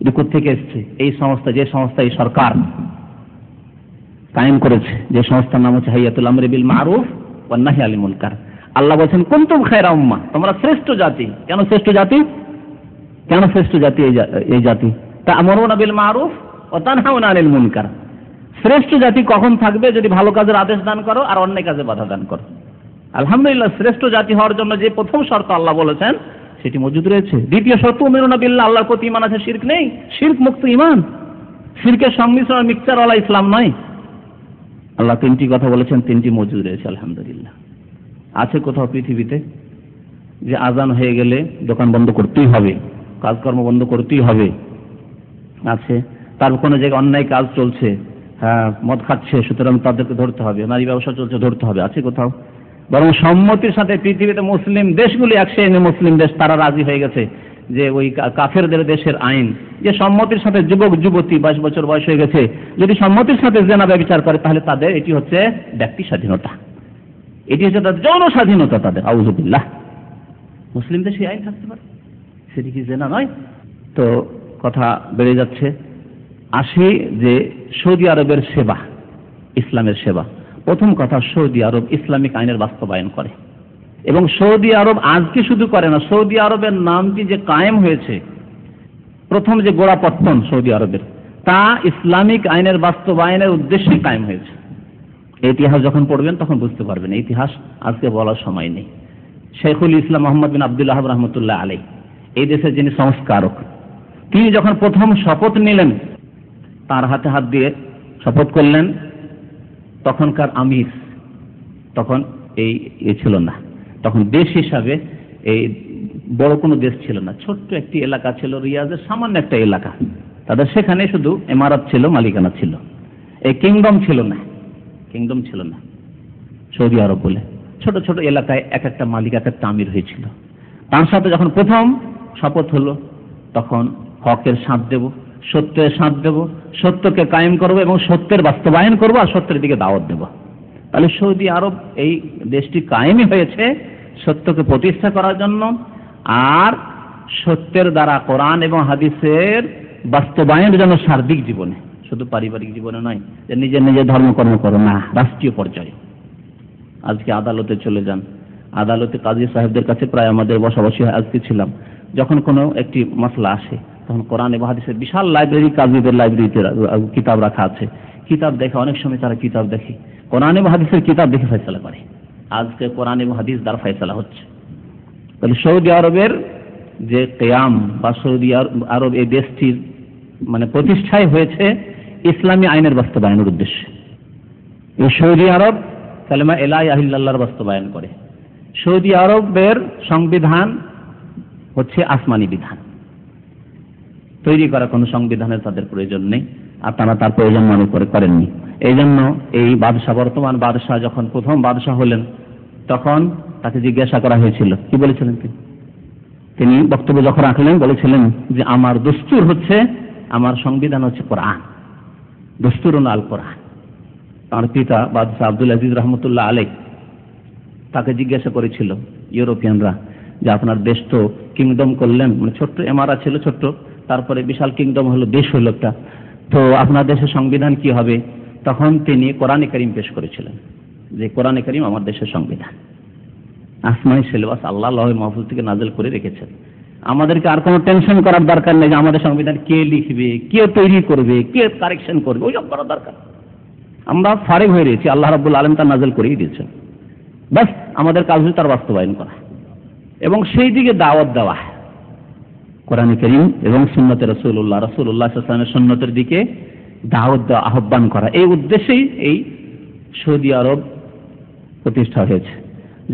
এটা কোথেকে এসছে? এই সংস্থা, যে সংস্থা এই সরকার কায়েম করেছে, যে সংস্থার নাম হচ্ছে হাইয়াতুল আমরি বিল মারুফ ওয়ান নাহি আনিল মুনকার। আল্লাহ বলেছেন কুনতুম খায়রা উম্মাহ, তোমরা শ্রেষ্ঠ জাতি। কেন শ্রেষ্ঠ জাতি? কেন শ্রেষ্ঠ জাতি এই জাতি? তা'মুরুনা বিল মারুফ ওয়া তানহাউনা আনিল মুনকার। শ্রেষ্ঠ জাতি কখন থাকবে? যদি ভালো কাজের আদেশ দান করো আর অন্যায় কাজে বাধা দান করো। আলহামদুলিল্লাহ, শ্রেষ্ঠ জাতি হওয়ার জন্য যে প্রথম শর্ত আল্লাহ বলেছেন সেটি মজুদ রয়েছে। দ্বিতীয় শর্ত উমিরুনা বিল্লাহ, আল্লাহর প্রতি ঈমান আছে, শিরক নেই, শিরক মুক্ত ঈমান, শিরকের সংমিশ্রণ মিক্সচারওয়ালা ইসলাম নয়। আল্লাহ তিনটি কথা বলেছেন, তিনটি মজুদ রয়েছে। আলহামদুলিল্লাহ। আছে কোথাও পৃথিবীতে যে আজান হয়ে গেলে দোকান বন্ধ করতেই হবে, কাজকর্ম বন্ধ করতেই হবে? আছে। তার কোনো জায়গায় অন্যায় কাজ চলছে, হ্যাঁ মদ খাচ্ছে সুতরাং তাদেরকে ধরতে হবে, নারী ব্যবসা চলছে ধরতে হবে, আছে কোথাও? বরং সম্মতির সাথে পৃথিবীতে মুসলিম দেশগুলি, এক শ্রেণীর মুসলিম দেশ, তারা রাজি হয়ে গেছে যে ওই কাফেরদের দেশের আইন, যে সম্মতির সাথে যুবক যুবতী 22 বছর বয়স হয়ে গেছে যদি সম্মতির সাথে জেনা ব্যভিচার করে তাহলে তাদের এটি হচ্ছে ব্যক্তি স্বাধীনতা, এটি হচ্ছে তাদের যৌন স্বাধীনতা তাদের। আউযুবিল্লাহ। মুসলিম দেশে আইন থাকতে পারে, সেটি কি জেনা নয়? তো কথা বেড়ে যাচ্ছে। আসি যে সৌদি আরবের সেবা, ইসলামের সেবা। প্রথম কথা, সৌদি আরব ইসলামিক আইনের বাস্তবায়ন করে, এবং সৌদি আরব আজকে শুধু করে না, সৌদি আরবের নামটি যে কায়েম হয়েছে, প্রথম যে গোড়াপত্তন সৌদি আরবের, তা ইসলামিক আইনের বাস্তবায়নের উদ্দেশ্যে কায়েম হয়েছে। ইতিহাস যখন পড়বেন তখন বুঝতে পারবেন, ইতিহাস আজকে বলার সময় নেই। শেখুল ইসলাম মোহাম্মদ বিন আব্দুল ওয়াহাব রহমতুল্লাহ আলাইহি, এই দেশের যিনি সংস্কারক, তিনি যখন প্রথম শপথ নিলেন, তার হাতে হাত দিয়ে শপথ করলেন, তখনকার আমির, তখন এই ছিল না, তখন দেশ হিসাবে এই বড় কোনো দেশ ছিল না, ছোট্ট একটি এলাকা ছিল, রিয়াজের সামান্য একটা এলাকা, তাদের সেখানে শুধু ইমারত ছিল, মালিকানা ছিল, এই কিংডম ছিল না, কিংডম ছিল না। সৌদি আরব বলে ছোট ছোট এলাকায় এক একটা মালিক, এক একটা আমির হয়েছিল। তার সাথে যখন প্রথম শপথ হলো, তখন হকের সাথ দেব, সত্যের সাথ দেব, সত্যকে কায়েম করব এবং সত্যের বাস্তবায়ন করব, আর সত্যের দিকে দাওয়াত দেব। তাহলে সৌদি আরব এই দেশটি কায়েমই হয়েছে সত্যকে প্রতিষ্ঠা করার জন্য, আর সত্যের দ্বারা কোরআন এবং হাদিসের বাস্তবায়নের জন্য সার্বিক জীবনে, শুধু পারিবারিক জীবনে নয় যে নিজের নিজের ধর্মকর্ম করো, না, রাষ্ট্রীয় পর্যায়ে। আজকে আদালতে চলে যান, আদালতে কাজী সাহেবদের কাছে প্রায় আমাদের বসাবসি হয়। আজকে ছিলাম, যখন কোনো একটি মাসলা আসে তখন কোরআন এবং হাদিসের বিশাল লাইব্রেরি, কাজীদের লাইব্রেরিতে কিতাব রাখা আছে, কিতাব দেখে, অনেক সময় তারা কিতাব দেখে, কোরআন এবং হাদিসের কিতাব দেখে ফয়সালা করে। আজকে কোরআন এবং হাদিস দ্বারা ফয়সালা হচ্ছে। তাহলে সৌদি আরবের যে কিয়াম বা সৌদি আরব এই দেশটির মানে প্রতিষ্ঠাই হয়েছে ইসলামী আইনের বাস্তবায়নের উদ্দেশ্যে। এই সৌদি আরব কালেমা লা ইলাহা ইল্লাল্লাহর বাস্তবায়ন করে। সৌদি আরবের সংবিধান হচ্ছে আসমানি বিধান, তৈরি করা কোনো সংবিধানের তাদের প্রয়োজন নেই, আর তারা তার প্রয়োজন মনে করে করেননি। এই জন্য এই বাদশাহ, বর্তমান বাদশাহ যখন প্রথম বাদশাহ হলেন, তখন তাকে জিজ্ঞাসা করা হয়েছিল, কি বলেছিলেন তিনি বক্তব্য যখন রাখলেন, বলেছিলেন যে আমার দস্তুর হচ্ছে, আমার সংবিধান হচ্ছে কোরআন, দস্তুরুন আল কোরআন। তার পিতা বাদশাহ আব্দুল আজিজ রহমতুল্লাহ আলাইহ তাকে জিজ্ঞাসা করেছিল ইউরোপিয়ানরা যে আপনার দেশ তো কিংডম করলেন, মানে ছোট্ট এমারা ছিল ছোট্ট, তারপরে বিশাল কিংডম হলো, দেশ হলো একটা, তো আপনার দেশের সংবিধান কি হবে? তখন তিনি কোরআনে কারীম পেশ করেছিলেন যে কোরআনে কারীম আমার দেশের সংবিধান, আসমানি সিলেবাস আল্লাহ লাউহে মাহফুজ থেকে নাযিল করে রেখেছেন। আমাদেরকে আর কোনো টেনশন করার দরকার নেই যে আমাদের সংবিধান কে লিখবে, কে তৈরি করবে, কে কারেকশন করবে, ওইসব করার দরকার। আমরা ফারেগ হয়ে রয়েছি, আল্লাহ রাব্বুল আলামিন তার নাযিল করেই দিয়েছেন, বাস আমাদের কাজ হচ্ছে তার বাস্তবায়ন করা এবং সেই দিকে দাওয়াত দেওয়া, কোরআন কারীম এবং সুন্নতে রাসূলুল্লাহ সাল্লাল্লাহু আলাইহি ওয়াসাল্লামের সুন্নতের দিকে দাওয়াত দেওয়া, আহ্বান করা। এই উদ্দেশ্যেই এই সৌদি আরব প্রতিষ্ঠা হয়েছে,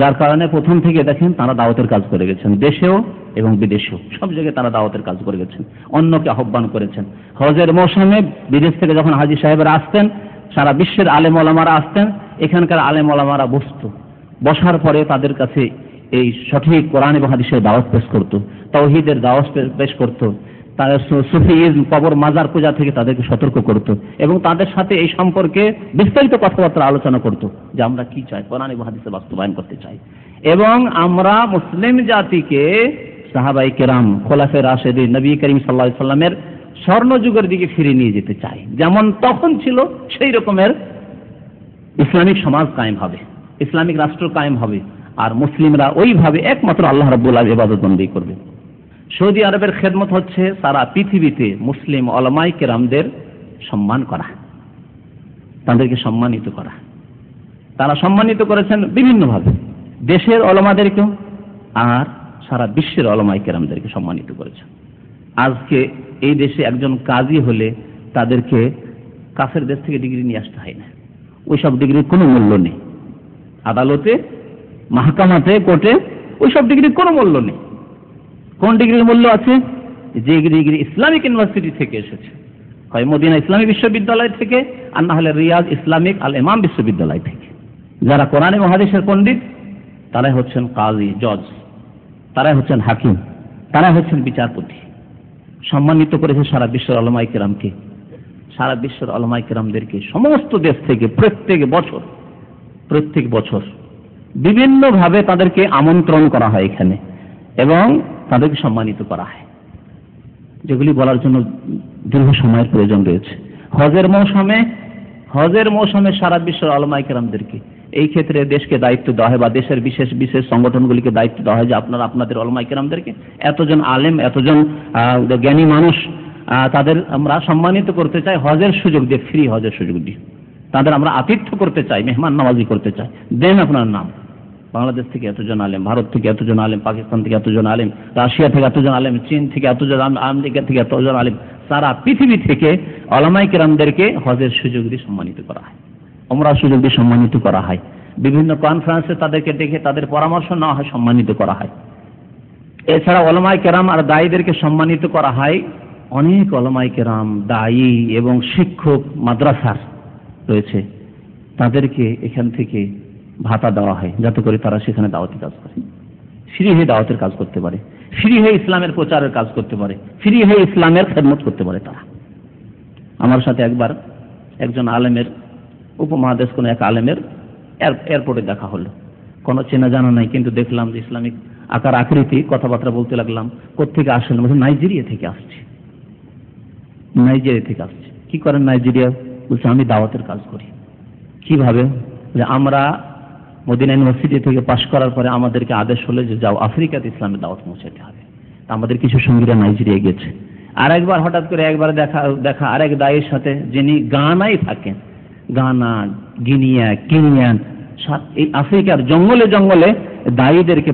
যার কারণে প্রথম থেকে দেখেন তারা দাওয়াতের কাজ করে গেছেন, দেশেও এবং বিদেশেও সব জায়গায় তারা দাওয়াতের কাজ করে গেছেন, অন্যকে আহ্বান করেছেন। হজের মৌসুমে বিদেশ থেকে যখন হাজী সাহেবরা আসতেন, সারা বিশ্বের আলেম ওলামারা আসতেন, এখানকার আলেম ওলামারা বসার পরে তাদের কাছে এই সঠিক কোরআন এবং হাদিসের দাওয়াত পেশ করত, তাওহীদের দাওয়াত পেশ করত, তাদের সুফিইজম, কবর মাজার পূজা থেকে তাদেরকে সতর্ক করত এবং তাদের সাথে এই সম্পর্কে বিস্তারিত কথাবার্তা আলোচনা করত যে আমরা কি চাই, কোরআন এবং হাদিসের বাস্তবায়ন করতে চাই এবং আমরা মুসলিম জাতিকে সাহাবায়ে কেরাম, খোলাফায়ে রাশেদিন, নবী করিম সাল্লাল্লাহু আলাইহি সাল্লামের স্বর্ণযুগের দিকে ফিরে নিয়ে যেতে চাই, যেমন তখন ছিল সেই রকমের ইসলামিক সমাজ কায়েম হবে, ইসলামিক রাষ্ট্র কায়েম হবে, আর মুসলিমরা ওইভাবে একমাত্র আল্লাহ রাব্বুল আলামিনের ইবাদত বন্দেগী করবে। সৌদি আরবের খেদমত হচ্ছে সারা পৃথিবীতে মুসলিম উলামায়ে কেরামদের সম্মান করা, তাদেরকে সম্মানিত করা। তারা সম্মানিত করেছেন বিভিন্নভাবে, দেশের উলামাদেরকেও আর সারা বিশ্বের উলামায়ে কেরামদেরকে সম্মানিত করেছেন। আজকে এই দেশে একজন কাজী হলে তাদেরকে কাফের দেশ থেকে ডিগ্রি নিয়ে আসতে হয় না, ওইসব ডিগ্রির কোনো মূল্য নেই। আদালতে, মাহকামাতে, কোর্টে ওইসব ডিগ্রির কোনো মূল্য নেই। কোন ডিগ্রির মূল্য আছে? যে ডিগ্রি ইসলামিক ইউনিভার্সিটি থেকে এসেছে, হয় মদিনা ইসলামী বিশ্ববিদ্যালয় থেকে, আর না হলে রিয়াদ ইসলামিক আল ইমাম বিশ্ববিদ্যালয় থেকে। যারা কোরআন এবং হাদিসের পণ্ডিত তারাই হচ্ছেন কাজী, জজ, তারাই হচ্ছেন হাকিম, তারাই হচ্ছেন বিচারপতি। সম্মানিত করেছে সারা বিশ্বের উলামায়ে কেরামকে, সারা বিশ্বের উলামায়ে কেরামদেরকে সমস্ত দেশ থেকে প্রত্যেক বছর বিভিন্নভাবে তাদেরকে আমন্ত্রণ করা হয় এখানে এবং তাদেরকে সম্মানিত করা হয়, যেগুলি বলার জন্য দীর্ঘ সময়ের প্রয়োজন রয়েছে। হজের মৌসুমে সারা বিশ্বের উলামায়ে কেরামদেরকে এই ক্ষেত্রে দেশকে দায়িত্ব দেওয়া হয় বা দেশের বিশেষ বিশেষ সংগঠনগুলিকে দায়িত্ব দেওয়া হয় যে আপনারা আপনাদের উলামায়ে কেরামদেরকে, এতজন আলেম, এতজন জ্ঞানী মানুষ, তাদের আমরা সম্মানিত করতে চাই হজের সুযোগ দিয়ে, ফ্রি হজের সুযোগ দিয়ে তাদের আমরা আতিথ্য করতে চাই, মেহমান নওয়াজি করতে চাই। দেন আপনার নাম, বাংলাদেশ থেকে এতজন আলেম, ভারত থেকে এতজন আলেম, পাকিস্তান থেকে এতজন আলেম, রাশিয়া থেকে এতজন আলেম, চীন থেকে এতজন, আমেরিকা থেকে এতজন আলেম, সারা পৃথিবী থেকে উলামায়ে কেরামদেরকে হজের সুযোগ দিয়ে সম্মানিত করা হয়, উমরার সুযোগ দিয়ে সম্মানিত করা হয়, বিভিন্ন কনফারেন্সে তাদেরকে ডেকে তাদের পরামর্শ নেওয়া হয়, সম্মানিত করা হয়। এছাড়া উলামায়ে কেরাম আর দায়ীদেরকে সম্মানিত করা হয় অনেক ওলামায়ে কেরাম, দায়ী এবং শিক্ষক মাদ্রাসার রয়েছে, তাদেরকে এখান থেকে ভাতা দেওয়া হয় যাতে করে তারা সেখানে দাওয়াতি কাজ করে, ফ্রি হয়ে দাওয়াতের কাজ করতে পারে, ফ্রি হয়ে ইসলামের প্রচারের কাজ করতে পারে, ফ্রি হয়ে ইসলামের খেদমত করতে পারে তারা। আমার সাথে একবার একজন আলেমের, উপমহাদেশ কোন এক আলেমের এয়ারপোর্টে দেখা হলো, কোনো চেনা জানা নাই, কিন্তু দেখলাম যে ইসলামিক আকার আকৃতি, কথাবার্তা বলতে লাগলাম। কোত্থেকে আসলেন? বলছে নাইজেরিয়া থেকে আসছে। নাইজেরিয়া থেকে আসছে। কি করেন নাইজেরিয়া? বলছে আমি দাওয়াতের কাজ করি। কিভাবে? যে আমরা মদিনা ইউনিভার্সিটি থেকে পাশ করার পরে আমাদেরকে আদেশ হলো যে যাও আফ্রিকাতে ইসলামের দাওয়াত পৌঁছাতে হবে। আমাদের কিছু সঙ্গীরা নাইজেরিয়া গেছে। আর একবার হঠাৎ করে একবার দেখা আরেক দায়ের সাথে, যিনি গানায় থাকেন, গানা, গিনিয়া, কেনিয়ান, এই আফ্রিকার জঙ্গলে জঙ্গলে দায়ীদেরকে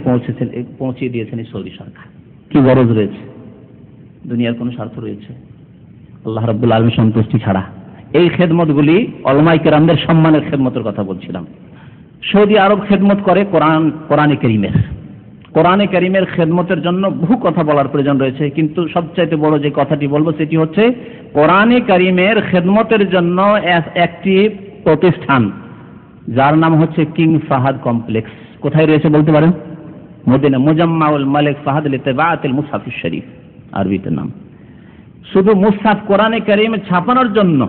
পৌঁছে দিয়েছেন সৌদি সরকার। কি গরজ রয়েছে? দুনিয়ার কোন স্বার্থ রয়েছে? আল্লাহ রাব্বুল আলামিন সন্তুষ্টি ছাড়া এই খেদমতগুলি উলামায়ে কেরামদের সম্মানের খেদমতের কথা বলছিলাম। সৌদি আরব খেদমত করে কোরআনে কারীমের খেদমতের জন্য বহু কথা বলার প্রয়োজন রয়েছে, কিন্তু সবচাইতে বড় যে কথাটি বলবো সেটি হচ্ছে কোরআনে কারীমের খেদমতের জন্য একটি প্রতিষ্ঠান যার নাম হচ্ছে কিং ফাহাদ কমপ্লেক্স। কোথায় রয়েছে বলতে পারেন? মদিনা, মুজাম্মাউল মালিক ফাহাদ লিতিবাআতিল মুসহাফিশ শরীফ, আরবিতে নাম। শুধু মুসহাফ কোরআনে কারীম ছাপানোর জন্য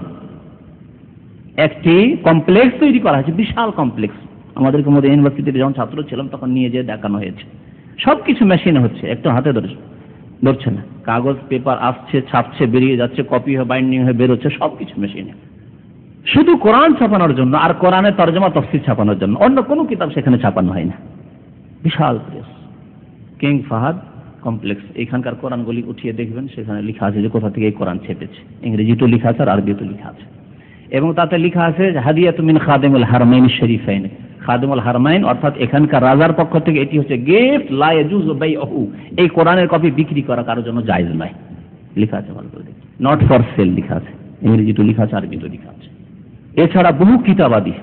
একটি কমপ্লেক্স তৈরি করা হয়েছে, বিশাল কমপ্লেক্স। আমাদেরকে মদিনা ইউনিভার্সিটিতে যখন ছাত্র ছিলাম তখন নিয়ে যেয়ে দেখানো হয়েছে। সবকিছু মেশিনে হচ্ছে, একটু হাতে ধরছে না, কাগজ পেপার আসছে, ছাপছে, বেরিয়ে যাচ্ছে, কপি হয়ে বাইন্ডিং হয়ে বেরোচ্ছে, সবকিছু মেশিনে। শুধু কোরআন ছাপানোর জন্য আর কোরআনের তরজমা তাফসীর ছাপানোর জন্য, অন্য কোনো কিতাব সেখানে ছাপানো হয় না। বিশাল প্রেস, কিং ফাহাদ কমপ্লেক্স। এখানকার কোরআনগুলি উঠিয়ে দেখবেন, সেখানে লেখা আছে যে কোথা থেকে এই কোরআন ছেপেছে। ইংরেজিতেও লেখা আছে আর আরবিতেও লেখা আছে, এবং তাতে লেখা আছে হাদিয়াতুম মিন খাদিমুল হারমাইন শরীফাইন। খাদিমুল হারমাইন অর্থাৎ এখানকার রাজার পক্ষ থেকে এটি হচ্ছে গিফট, লা ইয়াজুজু বাইউহু। এই কোরআনের কপি বিক্রি করা কারোর জন্য জায়েজ নয়, লেখা আছে ভালো করে দেখুন, নট ফর সেল লেখা আছে, ইংরেজিতেও লেখা আছে, আরবিতেও লেখা আছে। এছাড়া বহু কিতাবাদি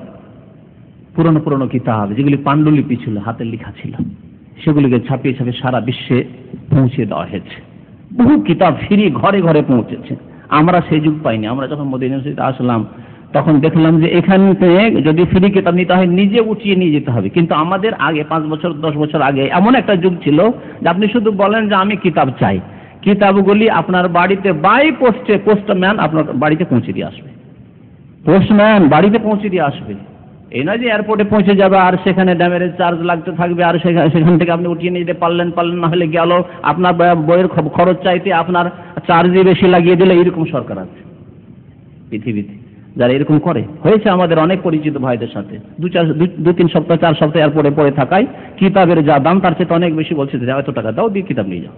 পুরনো পুরনো কিতাব যেগুলি পাণ্ডুলিপি ছিল, হাতের লেখা ছিল, সেগুলিকে ছাপিয়ে ছাপিয়ে সারা বিশ্বে পৌঁছে দেওয়া হয়েছে। বহু কিতাব ফিরি ঘরে ঘরে পৌঁছেছে। আমরা সেই যুগ পাইনি। আমরা যখন মদিনা ইউনিভার্সিটিতে আসলাম তখন দেখলাম যে এখান থেকে যদি ফ্রি কিতাব নিতে হয় নিজে উঠিয়ে নিয়ে যেতে হবে। কিন্তু আমাদের আগে 5 বছর 10 বছর আগে এমন একটা যুগ ছিল যে আপনি শুধু বলেন যে আমি কিতাব চাই, কিতাবগুলি আপনার বাড়িতে বাই পোস্টে, পোস্টম্যান আপনার বাড়িতে পৌঁছে দিয়ে আসবে। পোস্টম্যান বাড়িতে পৌঁছে দিয়ে আসবে। এই নয় যে এয়ারপোর্টে পৌঁছে যাবে আর সেখানে ড্যামেজ চার্জ লাগতে থাকবে, আর সেখান থেকে আপনি উঠিয়ে নিয়ে যেতে পারলেন না হলে গেল, আপনার বইয়ের খরচ চাইতে আপনার চার্জই বেশি লাগিয়ে দিলে। এরকম সরকার আছে পৃথিবীতে যারা এরকম করে। হয়েছে আমাদের অনেক পরিচিত ভাইদের সাথে, 2-3 সপ্তাহ 4 সপ্তাহ এয়ারপোর্টে পড়ে থাকায় কিতাবের যা দাম তার চেয়ে অনেক বেশি বলছে, এত টাকা দাও, দিয়ে কিতাব নিয়ে যাও,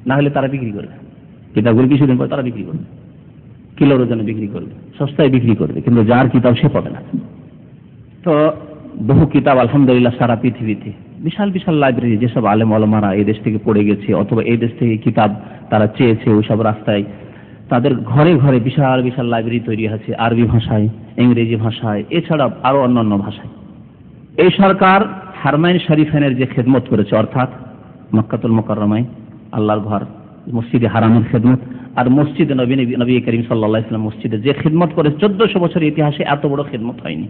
না হলে তারা বিক্রি করবে কিতাবগুলি। কিছুদিন পরে তারা বিক্রি করবে, কিলোর ওজনে বিক্রি করবে, সস্তায় বিক্রি করবে, কিন্তু যার কিতাব সে পাবে না। তো বহু কিতাব আলহামদুলিল্লাহ সারা পৃথিবীতে, বিশাল বিশাল লাইব্রেরি, যেসব আলেম ওলামারা এই দেশ থেকে পড়ে গেছে অথবা এই দেশ থেকে কিতাব তারা চেয়েছে, ওইসব রাস্তায় তাদের ঘরে ঘরে বিশাল বিশাল লাইব্রেরি তৈরি আছে, আরবি ভাষায়, ইংরেজি ভাষায়, এছাড়া আরো অন্যান্য ভাষায়। এই সরকার হারমাইন শরীফাইনের যে খেদমত করেছে, অর্থাৎ মক্কাতুল মুকাররমায় আল্লাহর ঘর, মসজিদে হারামের খেদমত, আর মসজিদে নবী করিম সাল্লাল্লাহু আলাইহি ওয়াসাল্লাম মসজিদে যে খেদমত করে 1400 বছরের ইতিহাসে এত বড় খেদমত হয়নি।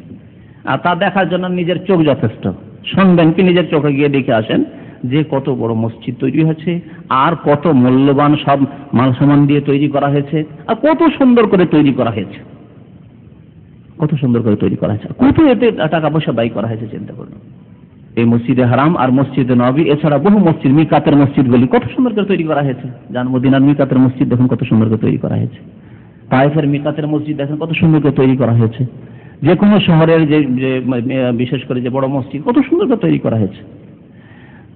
আর তা দেখার জন্য নিজের চোখ যথেষ্ট। শুনবেন কি, নিজের চোখে গিয়ে দেখে আসেন যে কত বড় মসজিদ তৈরি হয়েছে, আর কত মূল্যবান সব মাল সামান দিয়ে তৈরি করা হয়েছে, আর কত সুন্দর করে তৈরি করা হয়েছে, কত সুন্দর করে তৈরি করা হয়েছে, কত এতে টাকা পয়সা ব্যয় করা হয়েছে চিন্তা করুন। এই মসজিদে হারাম আর মসজিদে নবী, এছাড়া বহু মসজিদ, মিকাতের মসজিদগুলি কত সুন্দর করে তৈরি করা হয়েছে। যান মদিনার মিকাতের মসজিদ দেখুন কত সুন্দর করে তৈরি করা হয়েছে, তায়েফের মিকাতের মসজিদ দেখেন কত সুন্দর করে তৈরি করা হয়েছে, যে কোনো শহরের যে বিশেষ করে যে বড় মসজিদ কত সুন্দর করে তৈরি করা হয়েছে।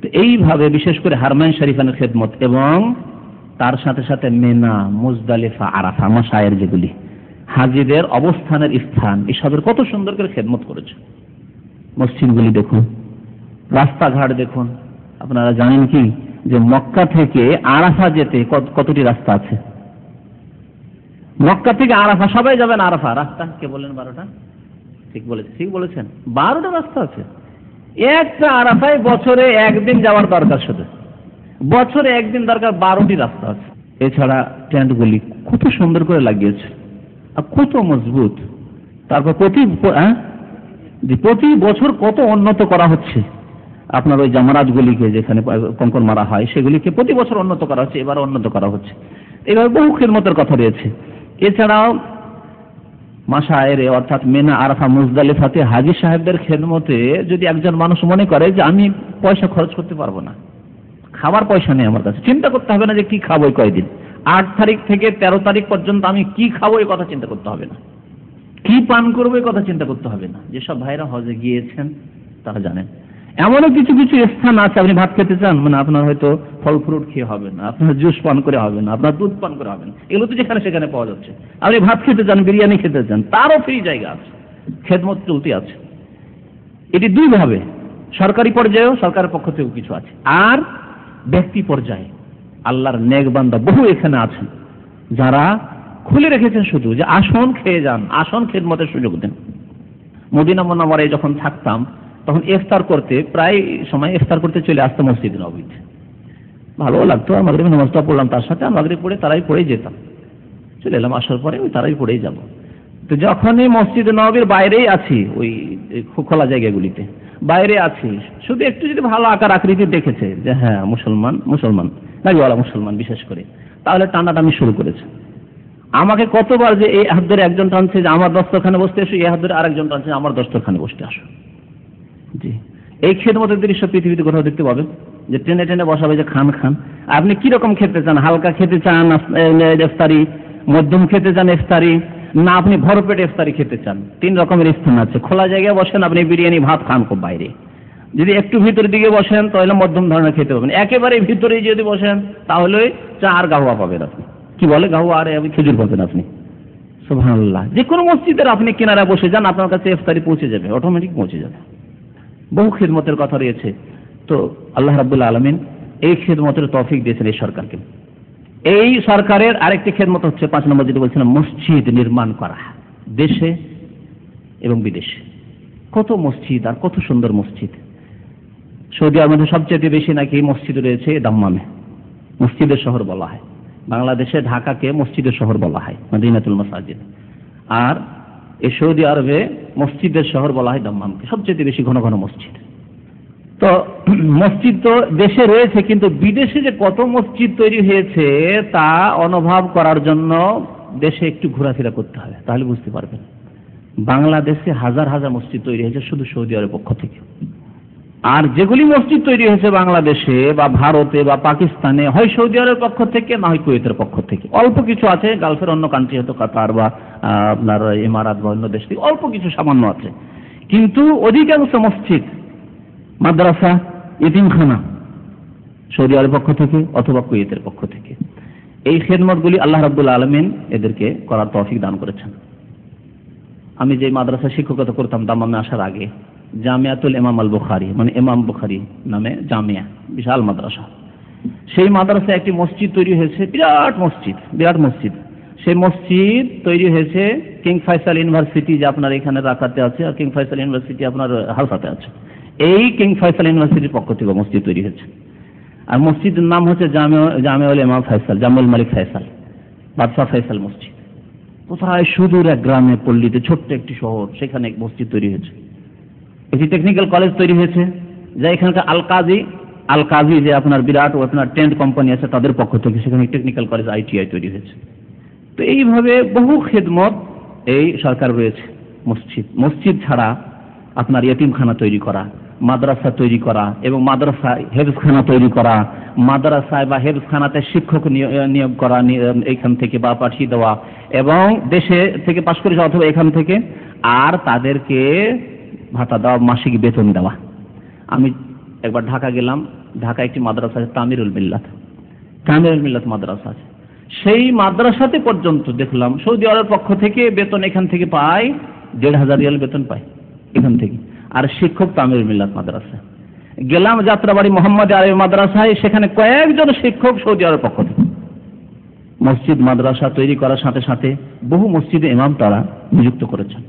তো এইভাবে বিশেষ করে হারমাইন শরীফানের খেদমত এবং তার সাথে সাথে মেনা, মুজদালিফা, আরাফা মাশায়ের যেগুলি হাজীদের অবস্থানের স্থান, এসবের কত সুন্দর করে খেদমত করেছে। মসজিদগুলি দেখুন, রাস্তাঘাট দেখুন। আপনারা জানেন কি যে মক্কা থেকে আরাফা যেতে কতটি রাস্তা আছে? মক্কা থেকে আরাফা সবাই যাবেন, আরাফা রাস্তা কে বললেন 12টা? ঠিক বলেছেন 12টা রাস্তা আছে। একটা আরাফায় বছরে একদিন যাওয়ার দরকার, শুধু বছরে একদিন দরকার, 12টি রাস্তা আছে। এছাড়া টেন্টগুলি কত সুন্দর করে লাগিয়েছে আর কত মজবুত। তারপর প্রতি বছর কত উন্নত করা হচ্ছে। আপনার ওই জামারাতগুলিকে যেখানে কঙ্কর মারা হয় সেগুলিকে প্রতি বছর উন্নত করা হচ্ছে, এবারও উন্নত করা হচ্ছে। এভাবে বহু খিদমতের কথা রয়েছে। এছাড়াও মাশায়েরে অর্থাৎ মিনা, আরাফা, মুজদালিফাতে হাজী সাহেবদের খেদমতে যদি একজন মানুষ মনে করে যে আমি পয়সা খরচ করতে পারবো না, খাবার পয়সা নেই আমার কাছে, চিন্তা করতে হবে না যে কি খাবো এই কয়দিন, 8 তারিখ থেকে 13 তারিখ পর্যন্ত আমি কি খাবো এই কথা চিন্তা করতে হবে না, কি পান করবো এই কথা চিন্তা করতে হবে না। যেসব ভাইরা হজে গিয়েছেন তারা জানেন। এমনও কিছু কিছু স্থান আছে, আপনি ভাত খেতে চান, মানে আপনার হয়তো ফল ফ্রুট খেয়ে হবে না, আপনার জুস পান করে হবে না, আপনার দুধ পান করে হবে না, এগুলো তো যেখানে সেখানে পাওয়া যাচ্ছে। আপনি ভাত খেতে চান, বিরিয়ানি খেতে চান, তারও ফ্রি জায়গা আছে, খেদমত চলতে আছে। এটি দুইভাবে, সরকারি পর্যায়েও সরকারের পক্ষ থেকেও কিছু আছে, আর ব্যক্তি পর্যায়ে আল্লাহর নেক বান্দা বহু এখানে আছেন যারা খুলে রেখেছেন শুধু যে আসন খেয়ে যান, আসন খেদমতের সুযোগ দেন। মদিনা মুনাওয়ারায় যখন থাকতাম তখন ইফতার করতে প্রায় সময় ইফতার করতে চলে আসতাম মসজিদ নববীতে। ভালো লাগতো, মাগরিব নামাজটা পড়লাম তার সাথে, মাগরিব পড়ে তারাই পড়েই যেতাম, চলে এলাম আসার পরে ওই তারাই পড়েই যাব। তো যখনই মসজিদ নববীর বাইরেই আছি, ওই খোলা জায়গাগুলিতে বাইরে আছি, শুধু একটু যদি ভালো আকার আকৃতি দেখেছে যে হ্যাঁ মুসলমান দাড়িওয়ালা মুসলমান বিশেষ করে, তাহলে টানাটানি শুরু করেছে। আমাকে কতবার যে এই হাত ধরে একজন টানছে যে আমার দস্তরখানে বসতে আসো, এই হাত ধরে আরেকজন টানছে আমার দস্তরখানে বসতে আসো। জি, এই খেদমতের দৃশ্য পৃথিবীতে কোথাও দেখতে পাবেন যে টেনে টেনে বসাবে যে খান। আপনি কি রকম খেতে চান? হালকা খেতে চান ইফতারি, মধ্যম খেতে চান ইফতারি, না আপনি ভরপেট ইফতারি খেতে চান? 3 রকমের স্থান আছে। খোলা জায়গায় বসেন, আপনি বিরিয়ানি ভাত খান খুব বাইরে। যদি একটু ভিতরের দিকে বসেন তাহলে মধ্যম ধরনের খেতে পাবেন। একেবারে ভিতরে যদি বসেন তাহলে চা আর গাহুয়া পাবেন আপনি। কি বলে গাহুয়া? আর খেজুর পাবেন আপনি। সুবহানাল্লাহ। যে কোনো মসজিদের আপনি কিনারা বসে যান, আপনার কাছে ইফতারি পৌঁছে যাবে, অটোমেটিক পৌঁছে যাবে। বহু খিদমতের কথা রয়েছে। তো আল্লাহ রাব্বুল আলামিন এই খিদমতের তৌফিক দিয়েছেন এই সরকারকে। এই সরকারের আরেকটি খেদমত হচ্ছে 5 নম্বর যেটা বলছিলাম, মসজিদ নির্মাণ করা দেশে এবং বিদেশে। কত মসজিদ আর কত সুন্দর মসজিদ। সৌদি আরবের মধ্যে সবচেয়ে বেশি নাকি মসজিদ রয়েছে দাম্মামে, মসজিদের শহর বলা হয়। বাংলাদেশে ঢাকাকে মসজিদের শহর বলা হয়, মদিনাতুল মাসাজিদ। আর এই সৌদি আরবে মসজিদের শহর বলা হয় দাম্মামকে, সবচেয়ে বেশি ঘন ঘন মসজিদ। তো মসজিদ তো দেশে রয়েছে, কিন্তু বিদেশে যে কত মসজিদ তৈরি হয়েছে তা অনুভব করার জন্য দেশে একটু ঘোরাফেরা করতে হবে, তাহলে বুঝতে পারবেন। বাংলাদেশে হাজার হাজার মসজিদ তৈরি হয়েছে শুধু সৌদি আরবের পক্ষ থেকে। আর যেগুলি মসজিদ তৈরি হয়েছে বাংলাদেশে বা ভারতে বা পাকিস্তানে, হয় সৌদি আরবের পক্ষ থেকে না হয় কুয়েতের পক্ষ থেকে। অল্প কিছু আছে গালফের অন্য কান্ট্রি, হয়তো কাতার বা আপনার ইমারাত বা অন্য দেশ থেকে অল্প কিছু সামান্য আছে, কিন্তু অধিকাংশ মসজিদ, মাদ্রাসা, ইতিমখানা সৌদি আরবের পক্ষ থেকে অথবা কুয়েতের পক্ষ থেকে। এই খেদমতগুলি আল্লাহ রাব্বুল আলামিন এদেরকে করার তৌফিক দান করেছেন। আমি যে মাদ্রাসা শিক্ষকতা করতাম দাম্মামে আসার আগে, জামিয়াতুল ইমাম আল বুখারী, মানে ইমাম বুখারী নামে জামিয়া, বিশাল মাদ্রাসা। সেই মাদ্রাসায় একটি মসজিদ তৈরি হয়েছে, বিরাট মসজিদ। সেই মসজিদ তৈরি হয়েছে কিং ফয়সাল ইউনিভার্সিটি, যে আপনার এখানে রাকাতে আছে, আর কিং ফয়সাল ইউনিভার্সিটি আপনার হালসাতে আছে। এই কিং ফয়সাল ইউনিভার্সিটির পক্ষ থেকে মসজিদ তৈরি হয়েছে। আর মসজিদের নাম হচ্ছে জামিউল ইমাম ফয়সাল, জামিউল মালিক ফয়সাল, বাদশাহ ফয়সাল মসজিদ। কোথায় সুদূর এক গ্রামে পল্লীতে ছোট্ট একটি শহর, সেখানে এক মসজিদ তৈরি হয়েছে। একটি টেকনিক্যাল কলেজ তৈরি হয়েছে, যা এখানকার আল কাজি যে আপনার বিরাট আপনার টেন্ট কোম্পানি আছে তাদের পক্ষ থেকে সেখানে টেকনিক্যাল কলেজ ITI তৈরি হয়েছে। তো এইভাবে বহু খেদমত এই সরকার রয়েছে। মসজিদ ছাড়া আপনার ইতিমখানা তৈরি করা, মাদ্রাসা তৈরি করা এবং মাদ্রাসায় হেফজখানা তৈরি করা, মাদ্রাসায় বা হেফজখানাতে শিক্ষক নিয়োগ করা এইখান থেকে বা পাঠিয়ে দেওয়া, এবং দেশে থেকে পাশ করে যাওয়া অথবা এখান থেকে, আর তাদেরকে ভাতা দেওয়া, মাসিক বেতন দেওয়া। আমি একবার ঢাকা গেলাম, ঢাকা একটি মাদ্রাসা আছে তামিরুল মিল্লাত মাদ্রাসা আছে। সেই মাদ্রাসাতে পর্যন্ত দেখলাম সৌদি আরবের পক্ষ থেকে বেতন এখান থেকে পায় 1,500 রিয়াল বেতন পায় এখান থেকে, আর শিক্ষক তামিরুল মিল্লাত মাদ্রাসা। গেলাম যাত্রাবাড়ি মোহাম্মদ আরবি মাদ্রাসায়, সেখানে কয়েকজন শিক্ষক সৌদি আরবের পক্ষ থেকে। মসজিদ মাদ্রাসা তৈরি করার সাথে সাথে বহু মসজিদে ইমাম তারা নিযুক্ত করেছেন।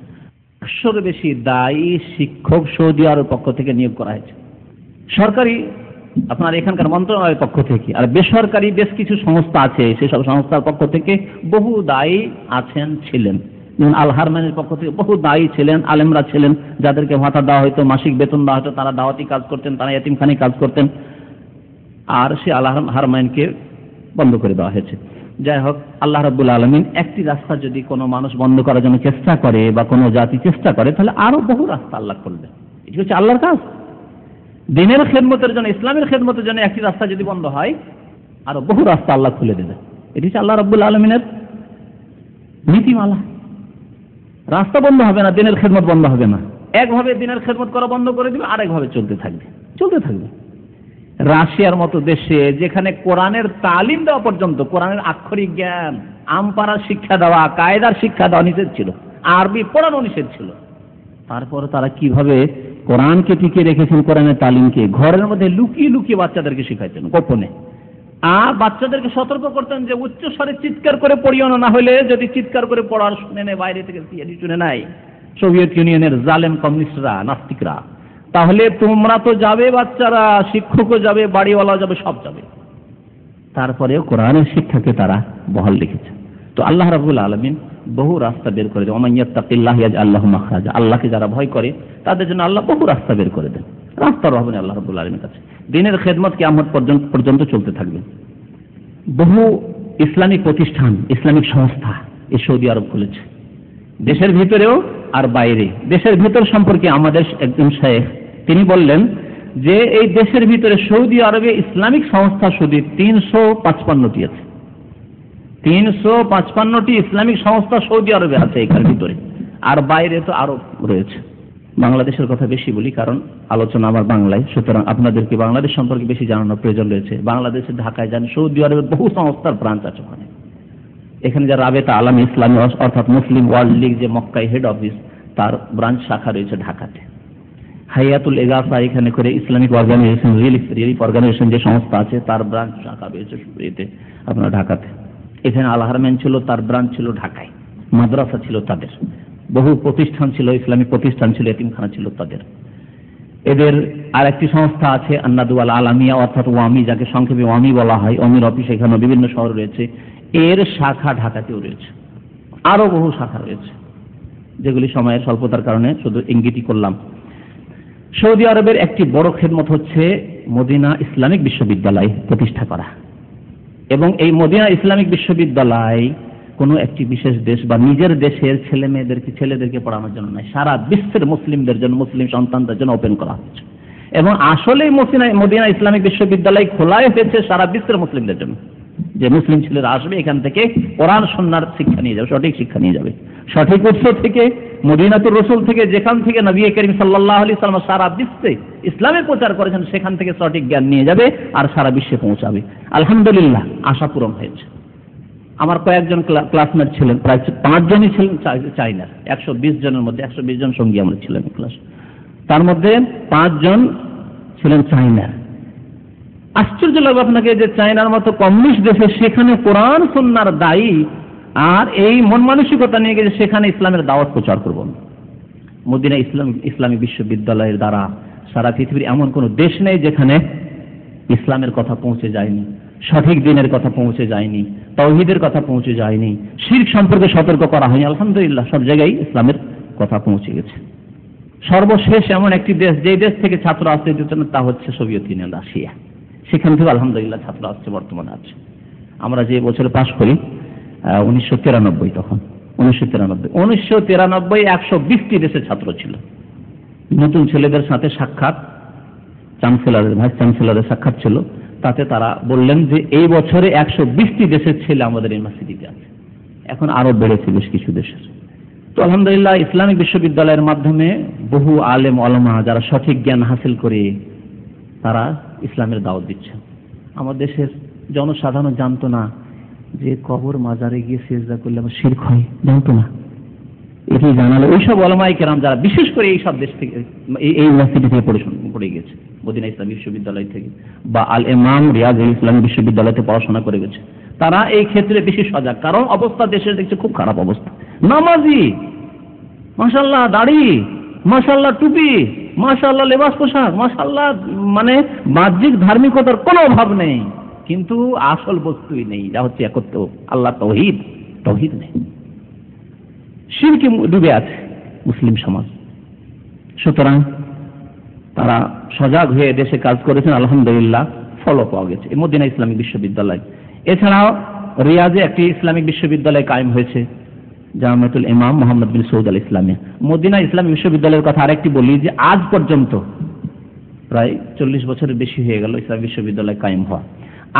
100-এর বেশি দায়ী শিক্ষক সৌদি আরবের পক্ষ থেকে নিয়োগ করা হয়েছে। সরকারি আপনার এখানকার মন্ত্রণালয়ের পক্ষ থেকে, আর বেসরকারি বেশ কিছু সংস্থা আছে, সেসব সংস্থার পক্ষ থেকে বহু দায়ী আছেন ছিলেন। যেমন আল হারমাইনের পক্ষ থেকে বহু দায়ী ছিলেন, আলেমরা ছিলেন, যাদেরকে ভাতা দেওয়া হতো, মাসিক বেতন দেওয়া হতো, তারা দাওয়াতি কাজ করতেন, তারা এতিমখানি কাজ করতেন, আর সে আল হারমাইনকে বন্ধ করে দেওয়া হয়েছে। যাই হোক, আল্লাহ রাব্বুল আলামিন একটি রাস্তা যদি কোনো মানুষ বন্ধ করার জন্য চেষ্টা করে বা কোনো জাতি চেষ্টা করে, তাহলে আরো বহু রাস্তা আল্লাহ করবে। এটি হচ্ছে আল্লাহর কাজ। দিনের খেদমতের জন্য, ইসলামের খেদমতের জন্য একটি রাস্তা যদি বন্ধ হয়, আরো বহু রাস্তা আল্লাহ খুলে দেবে। এটি হচ্ছে আল্লাহ রাব্বুল আলামিনের নীতিমালা। রাস্তা বন্ধ হবে না, দিনের খেদমত বন্ধ হবে না। একভাবে দিনের খেদমত করা বন্ধ করে দিবে, আরেকভাবে চলতে থাকবে। রাশিয়ার মতো দেশে যেখানে কোরআনের তালিম দেওয়া পর্যন্ত, কোরআনের আক্ষরিক জ্ঞান, আমপাড়ার শিক্ষা দেওয়া, কায়দার শিক্ষা দেওয়া নিষেধ ছিল, আরবি পড়ানো নিষেধ ছিল, তারপর তারা কিভাবে কোরআনকে টিকিয়ে রেখেছেন, কোরআনের তালিমকে ঘরের মধ্যে লুকিয়ে লুকিয়ে বাচ্চাদেরকে শিখাইতেন গোপনে, আর বাচ্চাদেরকে সতর্ক করতেন যে উচ্চ স্বরে চিৎকার করে পড়িও না, হলে যদি চিৎকার করে পড়ার শুনে নেয়, বাইরে থেকে শুনে নেয় সোভিয়েত ইউনিয়নের জালেম কমিউনিস্টরা, নাস্তিকরা, তাহলে তোমরা তো যাবে, বাচ্চারা, শিক্ষকও যাবে, বাড়িওয়ালাও যাবে, সব যাবে। তারপরেও কোরআনের শিক্ষাকে তারা বহাল রেখেছে। তো আল্লাহ রাব্বুল আলামিন বহু রাস্তা বের করে দেন। ওমান ইয়াত্তাকিল্লাহ ইয়াজআল লাহু মাখরাজা, আল্লাহকে যারা ভয় করে তাদের জন্য আল্লাহ বহু রাস্তা বের করে দেন। রাস্তার অভাব নেই আল্লাহ রাব্বুল আলামিনের কাছে। দিনের খেদমত কিয়ামত পর্যন্ত চলতে থাকবে। বহু ইসলামিক প্রতিষ্ঠান, ইসলামিক সংস্থা এই সৌদি আরব খুলেছে, দেশের ভিতরেও আর বাইরে। দেশের ভিতর সম্পর্কে আমাদের একজন শায়েখ তিনি বললেন যে এই দেশের ভিতরে সৌদি আরবে ইসলামিক সংস্থা শুধু 355টি আছে। 355টি ইসলামিক সংস্থা সৌদি আরবে আছে এখানে ভিতরে, আর বাইরে তো আরো রয়েছে। বাংলাদেশের কথা বেশি বলি কারণ আলোচনা আমার বাংলায়, সুতরাং আপনাদেরকে বাংলাদেশ সম্পর্কে বেশি জানানোর প্রয়োজন রয়েছে। বাংলাদেশের ঢাকায় যান, সৌদি আরবের বহু সংস্থার ব্রাঞ্চ আছে ওখানে। এখানে যে রাবেতা আলাম ইসলামী অর্থাৎ মুসলিম ওয়ার্ল্ড লীগ যে মক্কায় হেড অফিস, তার ব্রাঞ্চ শাখা রয়েছে ঢাকাতে। হাইয়াতুল ইগাসা এখানে করে ইসলামিক অর্গানাইজেশন, রিলিফ অর্গানাইজেশন যে সংস্থা আছে, তার ব্রাঞ্চ শাখা রয়েছে আপনার ঢাকাতে। এখানে আল হারমাইন ছিল, তার ব্রাঞ্চ ছিল ঢাকায়। মাদ্রাসা ছিল তাদের, বহু প্রতিষ্ঠান ছিল, ইসলামিক প্রতিষ্ঠান ছিল, এতিমখানা ছিল তাদের। এদের আর একটি সংস্থা আছে আন্নাদু আল আলামিয়া অর্থাৎ ওয়ামি, যাকে সংক্ষেপে ওয়ামি বলা হয়। ওয়ামির অফিস এখানে বিভিন্ন শহরে রয়েছে, এর শাখা ঢাকাতেও রয়েছে। আরো বহু শাখা রয়েছে, যেগুলি সময়ের স্বল্পতার কারণে শুধু ইঙ্গিতই করলাম। সৌদি আরবের একটি বড় খেদমত হচ্ছে মদিনা ইসলামিক বিশ্ববিদ্যালয় প্রতিষ্ঠা করা। এবং এই মদিনা ইসলামিক বিশ্ববিদ্যালয় কোনো একটি বিশেষ দেশ বা নিজের দেশের ছেলেদেরকে পড়ানোর জন্য নয়, সারা বিশ্বের মুসলিমদের জন্য, মুসলিম সন্তানদের জন্য ওপেন করা হচ্ছে। এবং আসলেই মদিনা ইসলামিক বিশ্ববিদ্যালয় খোলাই হয়েছে সারা বিশ্বের মুসলিমদের জন্য, যে মুসলিম ছেলেরা আসবে এখান থেকে কোরআন সুন্নাহর শিক্ষা নিয়ে যাবে, সঠিক শিক্ষা নিয়ে যাবে, সঠিক উৎস থেকে, মদিনাতুর রাসূল থেকে, যেখান থেকে নবী করিম সাল্লাল্লাহু আলাইহি সাল্লাম সারা বিশ্বে ইসলামের প্রচার করেছেন, সেখান থেকে সঠিক জ্ঞান নিয়ে যাবে আর সারা বিশ্বে পৌঁছাবে। আলহামদুলিল্লাহ, আশা পূরণ হয়েছে। আমার কয়েকজন ক্লাসমেট ছিলেন, প্রায় 5 জনই ছিলেন চায়নার। 120 জনের মধ্যে 120 জন সঙ্গী আমরা ছিলেন ক্লাস, তার মধ্যে 5 জন ছিলেন চায়নার। আশ্চর্য লাগবে আপনাকে যে চায়নার মতো কমিউনিস্ট দেশে সেখানে কোরআন সুন্নাহর দায়ী, আর এই মন মানসিকতা নিয়ে গেছে সেখানে ইসলামের দাওয়াত প্রচার করব। মদিনা ইসলামিক বিশ্ববিদ্যালয়ের দ্বারা সারা পৃথিবীর এমন কোন দেশ নেই যেখানে ইসলামের কথা পৌঁছে যায়নি, সঠিক দিনের কথা পৌঁছে যায়নি, তাওহীদের কথা পৌঁছে যায়নি, শিরক সম্পর্কে সতর্ক করা হয়নি। আলহামদুলিল্লাহ, সব জায়গায় ইসলামের কথা পৌঁছে গেছে। সর্বশেষ এমন একটি দেশ, যে দেশ থেকে ছাত্র আসতে দিত না, তা হচ্ছে সোভিয়েত ইউনিয়ন, রাশিয়া। সেখান থেকে আলহামদুলিল্লাহ ছাত্র আসছে, বর্তমানে আছে। আমরা যে বছরে পাশ করি 1993, তখন 1993 120টি দেশের ছাত্র ছিল। নতুন ছেলেদের সাথে সাক্ষাৎ, চ্যান্সেলরের, ভাইস চ্যান্সেলরের সাক্ষাৎ ছিল, তাতে তারা বললেন যে এই বছরে 120টি দেশের ছেলে আমাদের ইউনিভার্সিটিতে আছে। এখন আরো বেড়েছে বেশ কিছু দেশের। তো আলহামদুলিল্লাহ, ইসলামিক বিশ্ববিদ্যালয়ের মাধ্যমে বহু আলেম ওলামা যারা সঠিক জ্ঞান হাসিল করে তারা ইসলামের দাওয়াত দিচ্ছে। আমার দেশের জনসাধারণ জানতো না যে কবর মাজারে গিয়ে সিজদা করলে আমার শিরক হয়, জানতো না। এটি জানালে ওইসব ওলামায়ে কেরাম যারা বিশেষ করে এই সব দেশ থেকে, এই ইউনিভার্সিটি থেকে পড়ে গেছে, মদিনা ইসলামী বিশ্ববিদ্যালয় থেকে বা আল ইমাম রিয়াজ ইসলামী বিশ্ববিদ্যালয়তে পড়াশোনা করে গেছে, তারা এই ক্ষেত্রে বেশি সজাগ। কারণ অবস্থা দেশের দেখছে খুব খারাপ অবস্থা। নামাজি, মাশাআল্লাহ দাড়ি, মাশাআল্লাহ টুপি, মাশাআল্লাহ লেবাস পোশাক, মাশাআল্লাহ মানে বাহ্যিক ধার্মিকতার কোনো অভাব নেই, কিন্তু আসল বস্তুই নেই, যা হচ্ছে একত্র আল্লাহ তৌহিদ নেই, শিরকে ডুবে আছে মুসলিম সমাজ। সুতরাং তারা সজাগ হয়ে দেশে কাজ করেছেন, আলহামদুলিল্লাহ ফলও পাওয়া গেছে। মদিনা ইসলামিক বিশ্ববিদ্যালয়, এছাড়াও রিয়াজে একটি ইসলামিক বিশ্ববিদ্যালয় কায়েম হয়েছে, জামিয়াতুল ইমাম মোহাম্মদ বিন সৌদ আল ইসলামিয়া। মদিনা ইসলামিক বিশ্ববিদ্যালয়ের কথা আরেকটি বলি যে আজ পর্যন্ত প্রায় 40 বছরের বেশি হয়ে গেল ইসলামিক বিশ্ববিদ্যালয় কায়েম হওয়া।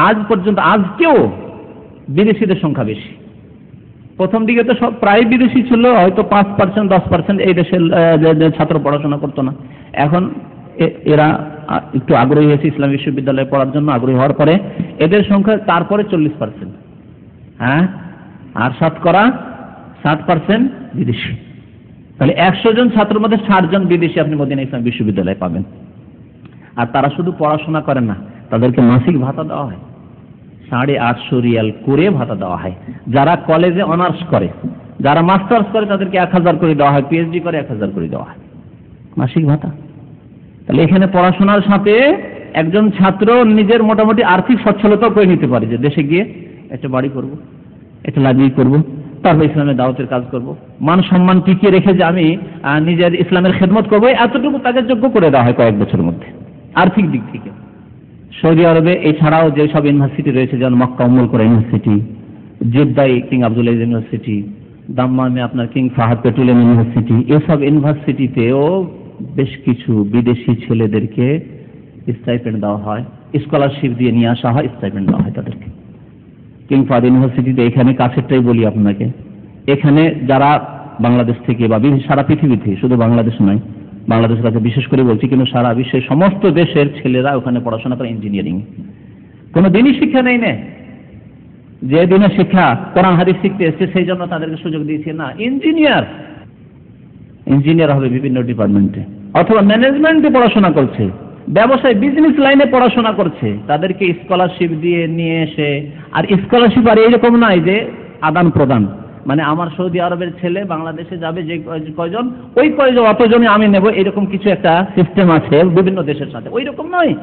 আজ পর্যন্ত আজকেও বিদেশিদের সংখ্যা বেশি। প্রথম দিকে তো সব প্রায় বিদেশি ছিল, হয়তো 5% 10% এই দেশের ছাত্র পড়াশোনা করতো না। এখন এরা একটু আগ্রহী হয়েছে ইসলামিক বিশ্ববিদ্যালয়ে পড়ার জন্য, আগ্রহী হওয়ার পরে এদের সংখ্যা তারপরে 40%, হ্যাঁ, আর 60% বিদেশি। তাহলে 100 জন ছাত্রের মধ্যে 60 জন বিদেশি আপনি মদিনা ইসলামিক বিশ্ববিদ্যালয়ে পাবেন। আর তারা শুধু পড়াশোনা করে না, তাদেরকে মাসিক ভাতা দেওয়া হয়, 850 রিয়াল করে ভাতা দেওয়া হয়। যারা কলেজে অনার্স করে, যারা মাস্টার্স করে তাদেরকে 1000 করে দেওয়া হয়, পিএইচডি করে 1000 করে দেওয়া হয় মাসিক ভাতা। তাহলে এখানে পড়াশোনার সাথে একজন ছাত্র নিজের মোটামুটি আর্থিক সচ্ছলতাও করে নিতে পারে, যে দেশে গিয়ে একটা বাড়ি করব, একটা লাইব্রেরি করব, তারপর ইসলামের দাওয়াতের কাজ করব, মান সম্মান টিকিয়ে রেখে যে আমি নিজের ইসলামের খেদমত করবো, এতটুকু তাকে যোগ্য করে দেওয়া হয় কয়েক বছরের মধ্যে আর্থিক দিক থেকে। সৌদি আরবে এছাড়াও যেসব ইউনিভার্সিটি রয়েছে, যেমন মক্কা উম্মুল কুরা ইউনিভার্সিটি, জেদ্দায় কিং আব্দুল আজিজ ইউনিভার্সিটি, দাম্মামে আপনার কিং ফাহাদ পেট্রোলিয়াম ইউনিভার্সিটি, এসব ইউনিভার্সিটিতেও বেশ কিছু বিদেশি ছেলেদেরকে স্টাইপেন্ড দেওয়া হয়, স্কলারশিপ দিয়ে নিয়ে আসা হয়, স্টাইপেন্ড দেওয়া হয় তাদেরকে। কিং ফাহাদ ইউনিভার্সিটিতে এখানে কাছেরটাই বলি আপনাকে, এখানে যারা বাংলাদেশ থেকে বা সারা পৃথিবীতে, শুধু বাংলাদেশ নয়, বাংলাদেশের কাছে বিশেষ করে বলছি, কিন্তু সারা বিশ্বের সমস্ত দেশের ছেলেরা ওখানে পড়াশোনা করে ইঞ্জিনিয়ারিং। কোনো দিনই শিক্ষা নেই না, যে দিনের শিক্ষা কোরআন হাদিস শিখতে এসছে সেই জন্য তাদেরকে সুযোগ দিয়েছে না, ইঞ্জিনিয়ার হবে বিভিন্ন ডিপার্টমেন্টে, অথবা ম্যানেজমেন্টে পড়াশোনা করছে, ব্যবসায় বিজনেস লাইনে পড়াশোনা করছে, তাদেরকে স্কলারশিপ দিয়ে নিয়ে এসে। আর স্কলারশিপ আর এইরকম নয় যে আদান প্রদান, মানে আমার সৌদি আরবের ছেলে বাংলাদেশে যাবে, যে কয়জন ওই কয়জন অতজনই আমি নেব, এরকম কিছু একটা সিস্টেম আছে বিভিন্ন দেশের সাথে। ওই রকম নয়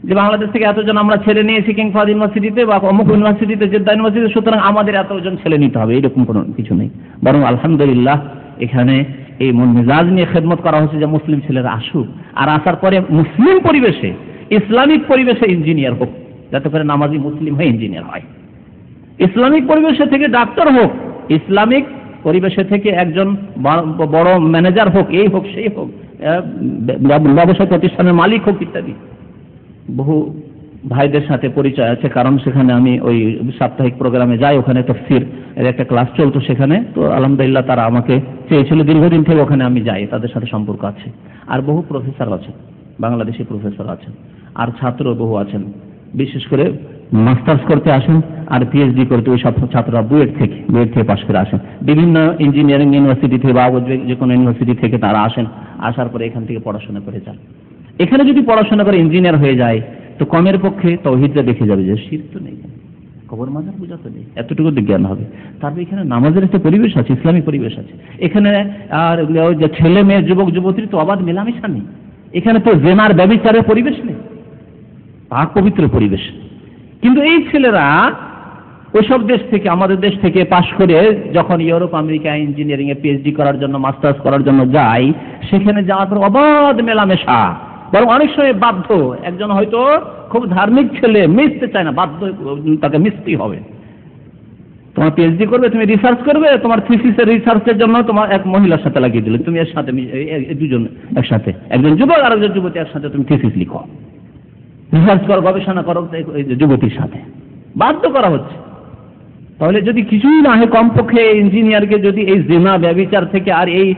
যে বাংলাদেশ থেকে এতজন আমরা ছেলে নিয়েছি কিং ফাহাদ ইউনিভার্সিটিতে বা অমুক ইউনিভার্সিটিতে, জেদ্দা ইউনিভার্সিটিতে, সুতরাং আমাদের এতজন ছেলে নিতে হবে, এরকম কোনো কিছু নেই। বরং আলহামদুলিল্লাহ এখানে এই মন মেজাজ নিয়ে খেদমত করা হচ্ছে যে মুসলিম ছেলেরা আসুক, আর আসার পরে মুসলিম পরিবেশে, ইসলামিক পরিবেশে ইঞ্জিনিয়ার হোক, যাতে করে নামাজি মুসলিম হয়ে ইঞ্জিনিয়ার হয়। ইসলামিক পরিবেশে থেকে ডাক্তার হোক, ইসলামিক পরিবেশে থেকে একজন বড় ম্যানেজার হোক, এই হোক সেই হোক, ব্যবসা প্রতিষ্ঠানের মালিক হোক ইত্যাদি। বহু ভাইদের সাথে পরিচয় আছে, কারণ সেখানে আমি ওই সাপ্তাহিক প্রোগ্রামে যাই, ওখানে তাফসীর এর একটা ক্লাস চলতো সেখানে, তো আলহামদুলিল্লাহ তারা আমাকে চেয়েছিল দীর্ঘদিন থেকে, ওখানে আমি যাই, তাদের সাথে সম্পর্ক আছে। আর বহু প্রফেসর আছেন, বাংলাদেশি প্রফেসর আছেন, আর ছাত্র বহু আছেন, বিশেষ করে মাস্টার্স করতে আসেন আর পিএইচডি করতে ওই সব ছাত্ররা বুয়েট থেকে পাশ করে আসেন, বিভিন্ন ইঞ্জিনিয়ারিং ইউনিভার্সিটি থেকে বা যে কোনো ইউনিভার্সিটি থেকে তারা আসেন, আসার পরে এখান থেকে পড়াশোনা করে যান। এখানে যদি পড়াশোনা করে ইঞ্জিনিয়ার হয়ে যায় তো কমের পক্ষে তৌহিদটা দেখে যাবে যে শিরক তো নেই, কবর মাজার পূজা তো নেই, এতটুকু জ্ঞান হবে। তারপরে এখানে নামাজের একটা পরিবেশ আছে, ইসলামিক পরিবেশ আছে এখানে। আর ছেলে মেয়ে যুবক যুবতীর তো অবাধ মেলামেশা নেই, এখানে তো জেনার ব্যভিচারের পরিবেশ নেই, পাক পবিত্র পরিবেশ। কিন্তু এই ছেলেরা ওইসব দেশ থেকে, আমাদের দেশ থেকে পাশ করে যখন ইউরোপ আমেরিকা ইঞ্জিনিয়ারিং এ পিএইচডি করার জন্য, মাস্টার্স করার জন্য যায়, সেখানে যাওয়ার পর অবাধ মেলামেশা, বরং অনেক সময় বাধ্য, একজন হয়তো খুব ধার্মিক ছেলে মিশতে চায় না, বাধ্য তাকে মিশতেই হবে। তোমার পিএইচডি করবে, তুমি রিসার্চ করবে, তোমার থিসিসের রিসার্চের জন্য তোমার এক মহিলার সাথে লাগিয়ে দিলে, তুমি এর সাথে দুজন একসাথে, একজন যুবক আর একজন যুবতী একসাথে তুমি থিসিস লিখো, রিসার্চ করো, গবেষণা করো যুবতীর সাথে, বাধ্য করা হচ্ছে। তাহলে যদি কিছুই না হয়, কমপক্ষে ইঞ্জিনিয়ারকে যদি এই জিনা ব্যভিচার থেকে আর এই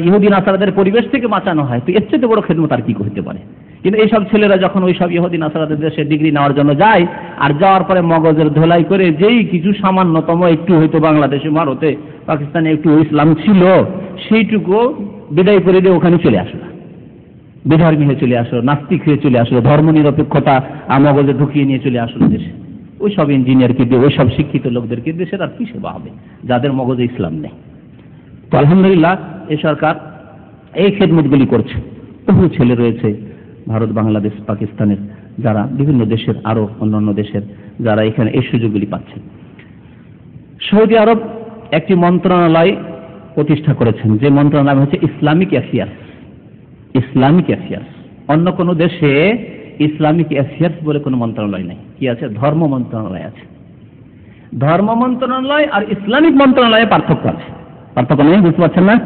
ইহুদি নাসারাদের পরিবেশ থেকে বাঁচানো হয়, তো এর চেয়ে বড় খেদমত আর কি করতে পারে। কিন্তু এইসব ছেলেরা যখন ওইসব ইহুদি নাসারাদের দেশে ডিগ্রি নেওয়ার জন্য যায়, আর যাওয়ার পরে মগজের ধোলাই করে যেই কিছু সামান্যতম একটু হয়তো বাংলাদেশে, ভারতে, পাকিস্তানে একটু ইসলাম ছিল, সেইটুকু বিদায় করে দিয়ে ওখানে চলে আসলো, বিধর্মী হয়ে চলে আসলো, নাস্তিক হয়ে চলে আসলো, ধর্ম নিরপেক্ষতা মগজে ঢুকিয়ে নিয়ে চলে আসলো দেশে। ওই সব ইঞ্জিনিয়ারকে দিয়ে, ওই সব শিক্ষিত লোকদেরকে দেশের আর কি সেবা হবে যাদের মগজে ইসলাম নেই। তো আলহামদুলিল্লাহ এই সরকার এই খেদমতগুলি করছে। বহু ছেলে রয়েছে ভারত, বাংলাদেশ, পাকিস্তানের, যারা বিভিন্ন দেশের, আরো অন্যান্য দেশের, যারা এখানে এই সুযোগগুলি পাচ্ছে। সৌদি আরব একটি মন্ত্রণালয় প্রতিষ্ঠা করেছেন, যে মন্ত্রণালয় হচ্ছে ইসলামিক অ্যাফেয়ার্স। Islamic affairs. অন্য কোনো দেশে ইসলামিক অ্যাফেয়ার্স বলে কোনো মন্ত্রণালয় নেই। কি আছে? ধর্ম মন্ত্রণালয় আছে। ধর্ম মন্ত্রণালয় আর ইসলামিক মন্ত্রণালয়ে পার্থক্য আছে। পার্থক্য নেই? বুঝতে পারছেন না?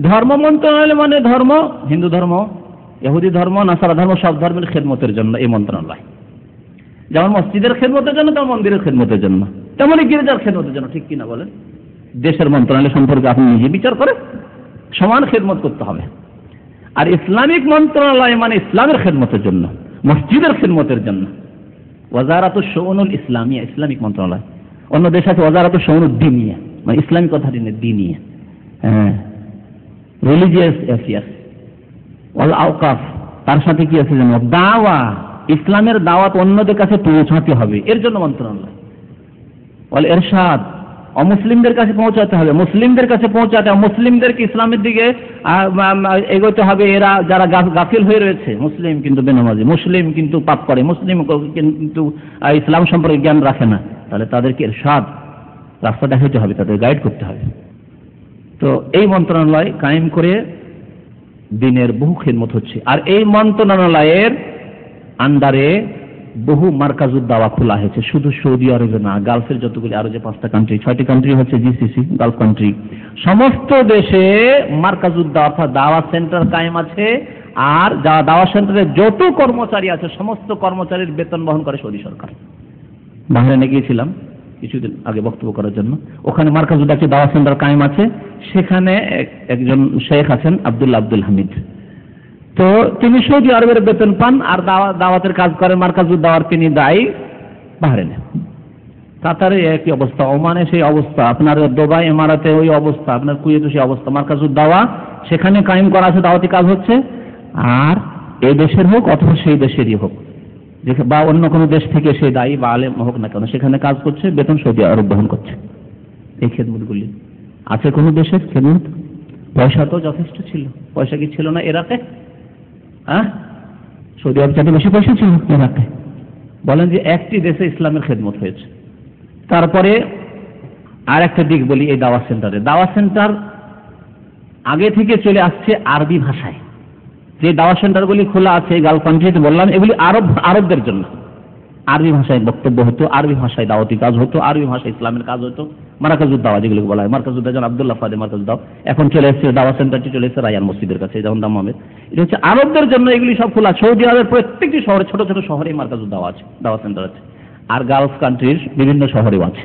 ধর্ম মন্ত্রণালয় মানে ধর্ম, হিন্দু ধর্ম, ইহুদি ধর্ম, নাসারা ধর্ম, সব ধর্মের খেদমতের জন্য এই মন্ত্রণালয়। যেমন মসজিদের খেদমতের জন্য, তেমন মন্দিরের খেদমতের জন্য, তেমনই গির্জার খেদমতের জন্য। ঠিক কিনা বলেন? দেশের মন্ত্রণালয় সম্পর্কে আপনি নিজে বিচার করে সমান খেদমত করতে হবে। আর ইসলামিক মন্ত্রণালয় মানে ইসলামের খেদমতের জন্য, মসজিদের খেদমতের জন্য। ওয়াজারাতুশ শুউনুল ইসলামিয়া, ইসলামিক মন্ত্রণালয়। অন্য দেশ আছে ওয়াজারাতুশ শুউনুদ দ্বীনিয়া, মানে ইসলামিক কথাটি নেই, দ্বীনিয়া, রিলিজিয়াস অ্যাফেয়ার্স। ওয়াল আওকাফ, তার সাথে কি আছে জানো? দাওয়া, ইসলামের দাওয়াত অন্যদের কাছে পৌঁছাতে হবে, এর জন্য মন্ত্রণালয়। ওয়াল ইরশাদ, অমুসলিমদের কাছে পৌঁছাতে হবে, মুসলিমদের কাছে পৌঁছাতে হবে, মুসলিমদেরকে ইসলামের দিকে এগোতে হবে। এরা যারা গাফিল হয়ে রয়েছে, মুসলিম কিন্তু বেনামাজি, মুসলিম কিন্তু পাপ করে, মুসলিম কিন্তু ইসলাম সম্পর্কে জ্ঞান রাখে না, তাহলে তাদেরকে ইরশাদ, রাস্তা দেখাতে হবে, তাদের গাইড করতে হবে। তো এই মন্ত্রণালয় কায়েম করে দিনের বহু খেদমত হচ্ছে। আর এই মন্ত্রণালয়ের আন্ডারে বহু মার্কাজুদ দাওয়া খোলা হয়েছে, শুধু সৌদি আরবে না, গালফের যতগুলি আরো যে 5টা কান্ট্রি, 6টি কান্ট্রি হচ্ছে জিসিসি, গালফ কান্ট্রি, সমস্ত দেশে মার্কাজুদ দাওয়া অর্থাৎ দাওয়া সেন্টার কায়েম আছে। আর দাওয়া সেন্টারে যত কর্মচারী আছে, সমস্ত কর্মচারীর বেতন বহন করে সৌদি সরকার। বাহরাইনে গিয়েছিলাম কিছুদিন আগে বক্তব্য করার জন্য, ওখানে মার্কাজুদ একটি দাওয়া সেন্টার কায়েম আছে। সেখানে একজন শেখ আছেন আব্দুল হামিদ, তো তিনি সৌদি আরবের বেতন পান আর দাওয়াতের কাজ করেন। মার্কাজুদ দাওয়ার তিনি দায়ী বাহরাইনে। কাতারে একই অবস্থা, ওমানে সেই অবস্থা, আপনার দুবাই, ইমারাতে ওই অবস্থা, আপনার কুয়েতে সেই অবস্থা। মার্কাজুদ দাওয়া সেখানে কায়েম করা আছে, দাওয়াতি কাজ হচ্ছে। আর এই দেশের হোক অথবা সেই দেশেরই হোক, বা অন্য কোনো দেশ থেকে সেই দায়ী বা আলেম হোক না কেন, সেখানে কাজ করছে, বেতন সৌদি আরব বহন করছে। এই খেদমতগুলি আছে কোন দেশের খেদমত? পয়সা তো যথেষ্ট ছিল, পয়সা কি ছিল না ইরাকে? সৌদি আরব চাইতে বেশি পয়সা ছিল ইরাকে। বলেন যে একটি দেশে ইসলামের খেদমত হয়েছে। তারপরে আর একটা দিক বলি, এই দাওয়া সেন্টারে, দাওয়া সেন্টার আগে থেকে চলে আসছে আরবি ভাষায়। যে দাওয়া সেন্টারগুলি খোলা আছে গালফ কান্ট্রিতে, বললাম এগুলি আরবদের জন্য। আরবি ভাষায় বক্তব্য হতো, আরবি ভাষায় দাওয়াতি কাজ হতো, আরবি ভাষায় ইসলামের কাজ হতো। মার্কাজুদ দাওয়া যেগুলো বলা হয়, মার্কাজুদ দাওয়া আব্দুল্লাহ ফাদে মার্কাজুদ দাওয়া। এখন চলে এসেছে দাওয়া সেন্টারটি, চলে এসেছে রায়ান মসজিদের কাছে, যেমন দাম্মামের। এটা হচ্ছে আরবদের জন্য, এগুলি সব খোলা। সৌদি আরবের প্রত্যেকটি শহরে, ছোট ছোট শহরে মার্কাজুদ দাওয়া আছে, দাওয়া সেন্টার আছে। আর গালফ কান্ট্রির বিভিন্ন শহরেও আছে।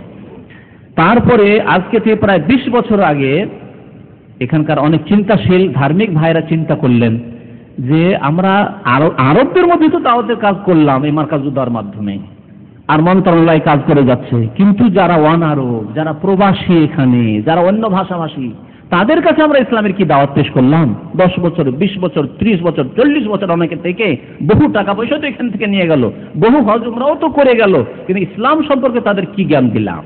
তারপরে আজকে থেকে প্রায় 20 বছর আগে এখানকার অনেক চিন্তাশীল ধার্মিক ভাইরা চিন্তা করলেন যে আমরা আরবদের মধ্যে তো দাওয়াতের কাজ করলাম এই মার্কাজুদ দাওয়ার মাধ্যমে, আর মন্ত্রণালয় কাজ করে যাচ্ছে, কিন্তু যারা আরব, যারা প্রবাসী, এখানে যারা অন্য ভাষাভাষী, তাদের কাছে আমরা ইসলামের কি দাওয়াত পেশ করলাম? 10 বছর, 20 বছর, 30 বছর, 40 বছর অনেকে থেকে বহু টাকা পয়সা তো এখান থেকে নিয়ে গেল, বহু হজ উমরাও তো করে গেল, কিন্তু ইসলাম সম্পর্কে তাদের কি জ্ঞান দিলাম?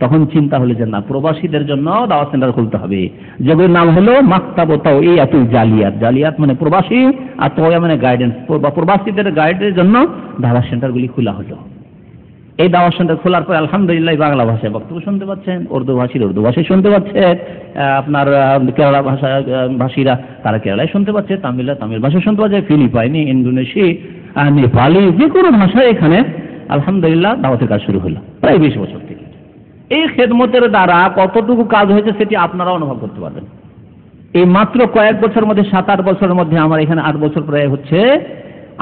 তখন চিন্তা হলো যে না, প্রবাসীদের জন্য দাওয়াত সেন্টার খুলতে হবে, যেগুলোর নাম হলো মাকতাব তাওইয়াতুল জালিয়াত। জালিয়াত মানে প্রবাসী, আর তাওইয়া মানে গাইডেন্স, প্রবাসীদের গাইডের জন্য দাওয়াত সেন্টারগুলি খোলা হলো। এই দাওয়াত সেন্টার খোলার পর আলহামদুলিল্লাহ বাংলা ভাষায় বক্তব্য শুনতে পাচ্ছেন, উর্দু ভাষীর উর্দু ভাষায় শুনতে পাচ্ছে, আপনার কেরালা ভাষীরা তারা কেরালায় শুনতে পাচ্ছে, তামিলরা তামিল ভাষায় শুনতে পাচ্ছে, ফিলিপাইনি, ইন্দোনেশি, নেপালি, যে কোনো ভাষায় এখানে আলহামদুলিল্লাহ দাওয়াতের কাজ শুরু হলো প্রায় 20 বছর থেকে। এই খেদমতের দ্বারা কতটুকু কাজ হয়েছে সেটি আপনারা অনুভব করতে পারবেন। এই মাত্র কয়েক বছরের মধ্যে, 7-8 বছরের মধ্যে, আমার এখানে 8 বছর প্রায় হচ্ছে,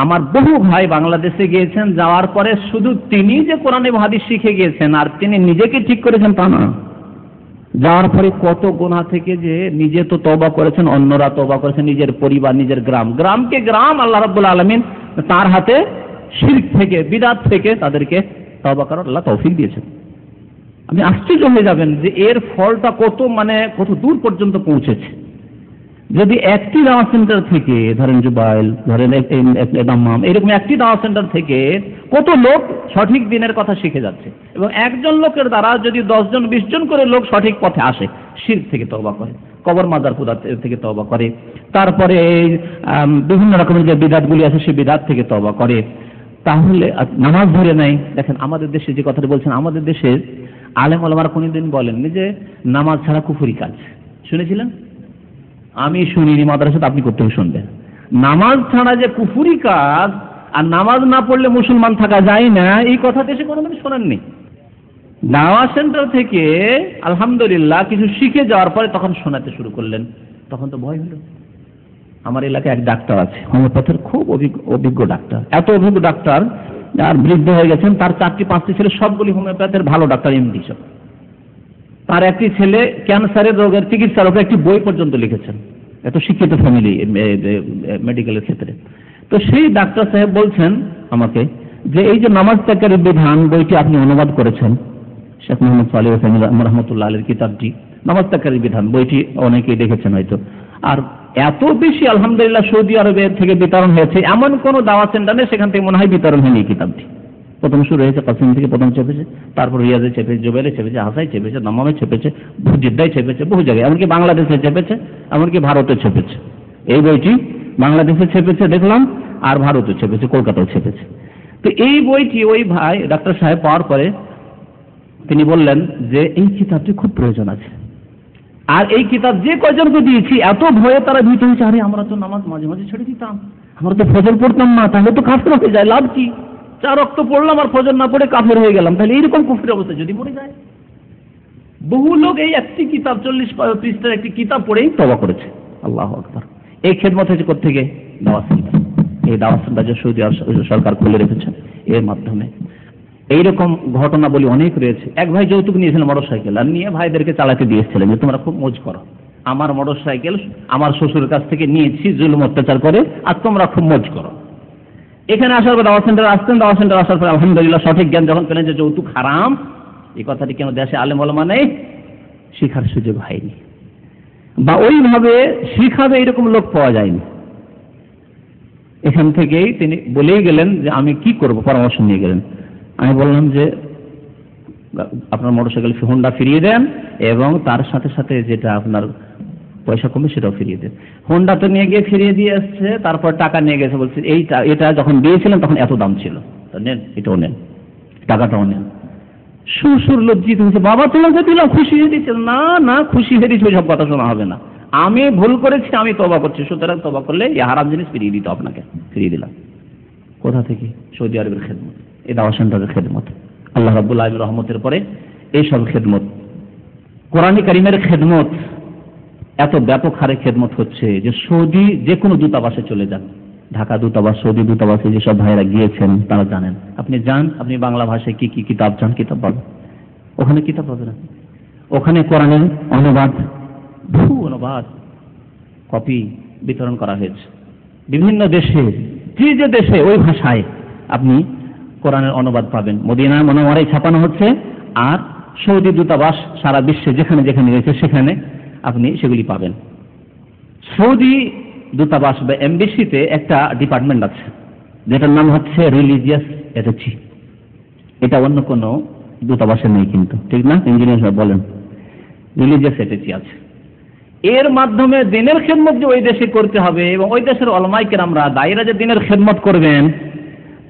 আমার বহু ভাই বাংলাদেশে গিয়েছেন, যাওয়ার পরে শুধু তিনি যে কোরআন এবং হাদিস শিখে গিয়েছেন আর তিনি নিজেকে ঠিক করেছেন তা না, যাওয়ার পরে কত গুনাহ থেকে যে নিজে তো তওবা করেছেন, অন্যরা তওবা করেছেন, নিজের পরিবার, নিজের গ্রামকে গ্রাম আল্লাহ রাব্বুল আলামিন তার হাতে শিরক থেকে, বিদআত থেকে তাদেরকে তওবা করার আল্লাহ তৌফিক দিয়েছেন। আপনি আশ্চর্য হয়ে যাবেন যে এর ফলটা কত দূর পর্যন্ত পৌঁছেছে। যদি একটি দাওয়া সেন্টার থেকে, ধরেন জুবাইল, ধরেন দাম্মাম, এরকম একটি দাওয়া সেন্টার থেকে কত লোক সঠিক দিনের কথা শিখে যাচ্ছে, এবং একজন লোকের দ্বারা যদি 10 জন 20 জন করে লোক সঠিক পথে আসে, শিরক থেকে তওবা করে, কবর মাজার পূজা থেকে তওবা করে, তারপরে বিভিন্ন রকমের যে বিদআতগুলি আছে সেই বিদআত থেকে তওবা করে, তাহলে নামাজ ধরে নেয়। দেখেন আমাদের দেশে যে কথাটা বলছেন, আমাদের দেশে আলেম ওলামারা কোনদিন বলেননি যে নামাজ ছাড়া কুফরি কাজ। শুনেছিলেন? আমি শুনিনি, মাদ্রাসাতে আপনি করতে শুনবেন। নামাজ ছাড়া যে কুফরি কাজ আর নামাজ না পড়লে মুসলমান থাকা যায় না, এই কথা দেশে কোনোদিন শোনেননি। দাওয়া সেন্টার থেকে আলহামদুলিল্লাহ কিছু শিখে যাওয়ার পরে তখন শোনাতে শুরু করলেন, তখন তো ভয় হলো। আমার এলাকায় এক ডাক্তার আছে, হোমিওপ্যাথির খুব অভিজ্ঞ ডাক্তার, এত অভিজ্ঞ ডাক্তার আর বৃদ্ধ হয়ে গেছেন, তার 4টি-5টি ছেলে সবগুলি হোমিওপ্যাথির ভালো ডাক্তার, এমডি সব। তার একটি ছেলে ক্যান্সারের রোগের চিকিৎসার উপর একটি বই পর্যন্ত লিখেছেন, এত শিক্ষিত ফ্যামিলি মেডিকেলের ক্ষেত্রে। তো সেই ডাক্তার সাহেব বলছেন আমাকে যে এই যে নামাজ ত্যাগের বিধান বইটি আপনি অনুবাদ করেছেন, শেখ মোহাম্মদ সালেহ রহমতুল্লাহ আলাইহির কিতাবটি নামাজ ত্যাগের বিধান, বইটি অনেকেই দেখেছেন হয়তো। আর এত বেশি আলহামদুলিল্লাহ সৌদি আরবের থেকে বিতরণ হয়েছে, এমন কোন দাওয়া সেন্টার নেই সেখান থেকে মনে হয় বিতরণ হয়নি এই কিতাবটি। প্রথম শুরু হয়েছে কাসিম থেকে, প্রথম চেপেছে, তারপর রিয়াজে চেপেছে, জুবাইলে চেপেছে, হাসাই চেপেছে, দাম্মামে চেপেছে, জিদ্দায় চেপেছে, বহু জায়গায়, এমনকি বাংলাদেশে চেপেছে, এমনকি ভারতে চেপেছে। এই বইটি বাংলাদেশে চেপেছে দেখলাম, আর ভারতে চেপেছে, কলকাতাও চেপেছে। তো এই বইটি ওই ভাই ডাক্তার সাহেব পাওয়ার পরে তিনি বললেন যে এই কিতাবটি খুব প্রয়োজন আছে, আর এই কিতাব যে কয়জনকে দিয়েছি এত ভয়ে তারা ভীত হয়েছে, আরে আমরা তো নামাজ মাঝে মাঝে ছেড়ে দিতাম, আমরা তো ফজর পড়তাম না, তাহলে তো কাফের হয়ে যায়, লাভ কি? 4 ওয়াক্ত পড়লাম আর ফজর না পড়ে কাফের হয়ে গেলাম, তাহলে এইরকম কুফরি অবস্থা যদি পড়ে যায়। বহু লোক এই একটি কিতাব 40 পৃষ্ঠার একটি কিতাব পড়েই তওবা করেছে। আল্লাহু আকবার। এই খেদমত হয়েছে কোত্থেকে? দাওয়াত সেন্টার। এই দাওয়াত সেন্টার যে সৌদি সরকার খুলে রেখেছে, এর মাধ্যমে এইরকম ঘটনা বলি অনেক রয়েছে। এক ভাই যৌতুক নিয়েছিলেন মোটরসাইকেল, আর নিয়ে ভাইদেরকে চালাতে দিয়েছিলেন যে তোমরা খুব মজ করো, আমার মোটরসাইকেল আমার শ্বশুরের কাছ থেকে নিয়েছি জুলুম অত্যাচার করে, আর তোমরা খুব মজ করো। এখানে আসার পর দাওয়াত সেন্টার আসতেন, দাওয়াত সেন্টার আসার পর আলহামদুলিল্লাহ সঠিক জ্ঞান যখন পেলেন যে যৌতুক হারাম, এই কথাটি কেন দেশে আলেম ওলামা নেই, শিখার সুযোগ হয়নি, বা ওইভাবে শিখাবে এরকম লোক পাওয়া যায়নি। এখান থেকেই তিনি বলেই গেলেন যে আমি কি করব, পরামর্শ নিয়ে গেলেন। আমি বললাম যে আপনার মোটরসাইকেল হোন্ডা ফিরিয়ে দেন, এবং তার সাথে সাথে যেটা আপনার পয়সা কমবে সেটাও ফিরিয়ে দেন। হোন্ডা তো নিয়ে গিয়ে ফিরিয়ে দিয়ে আসছে, তারপর টাকা নিয়ে গেছে, বলছে এটা যখন দিয়েছিলেন তখন এত দাম ছিল, তো নেন, এটাও নেন, টাকাটাও নেন। শ্বশুর লজ্জিত হয়েছে, বাবা তোমাকে দিলাম, খুশি হয়ে দিচ্ছে। না না, খুশি হয়ে দিচ্ছে সব কথা শোনা হবে না, আমি ভুল করেছি, আমি তওবা করছি, সুতরাং তওবা করলে এই হারাম জিনিস ফিরিয়ে দিতে আপনাকে, ফিরিয়ে দিলাম। কোথা থেকে? সৌদি আরবের খেদমত, এই দাওয়াত সেন্টারের খেদমত। আল্লাহ রাব্বুল আলামিন রহমতের পরে এইসব খেদমত, কোরআনে কারীমের খেদমত এত ব্যাপক হারে খেদমত হচ্ছে যে সৌদি যে কোনো দূতাবাসে চলে যান, ঢাকা দূতাবাস, সৌদি দূতাবাসে যেসব ভাইরা গিয়েছেন তারা জানেন। আপনি যান, আপনি বাংলা ভাষায় কি কি কিতাব চান, কিতাব পাবেন, ওখানে কিতাব পাবেন। ওখানে কোরআনের অনুবাদ, বহু অনুবাদ কপি বিতরণ করা হয়েছে বিভিন্ন দেশে, যে যে দেশে ওই ভাষায় আপনি কোরআনের অনুবাদ পাবেন। মদিনা মুনাওয়ারায় ছাপানো হচ্ছে, আর সৌদি দূতাবাস সারা বিশ্বে যেখানে যেখানে রয়েছে সেখানে আপনি সেগুলি পাবেন। সৌদি দূতাবাস বা এমবেসিতে একটা ডিপার্টমেন্ট আছে যেটার নাম হচ্ছে রিলিজিয়াস অ্যাটাচি। এটা অন্য কোনো দূতাবাসে নেই কিন্তু, ঠিক না? ইঞ্জিনিয়ার বলেন, রিলিজিয়াস অ্যাটাচি আছে। এর মাধ্যমে দিনের খেদমত যে ওই দেশে করতে হবে, এবং ওই দেশের উলামায়ে কেরামরা দায়ীরা যে দিনের খেদমত করবেন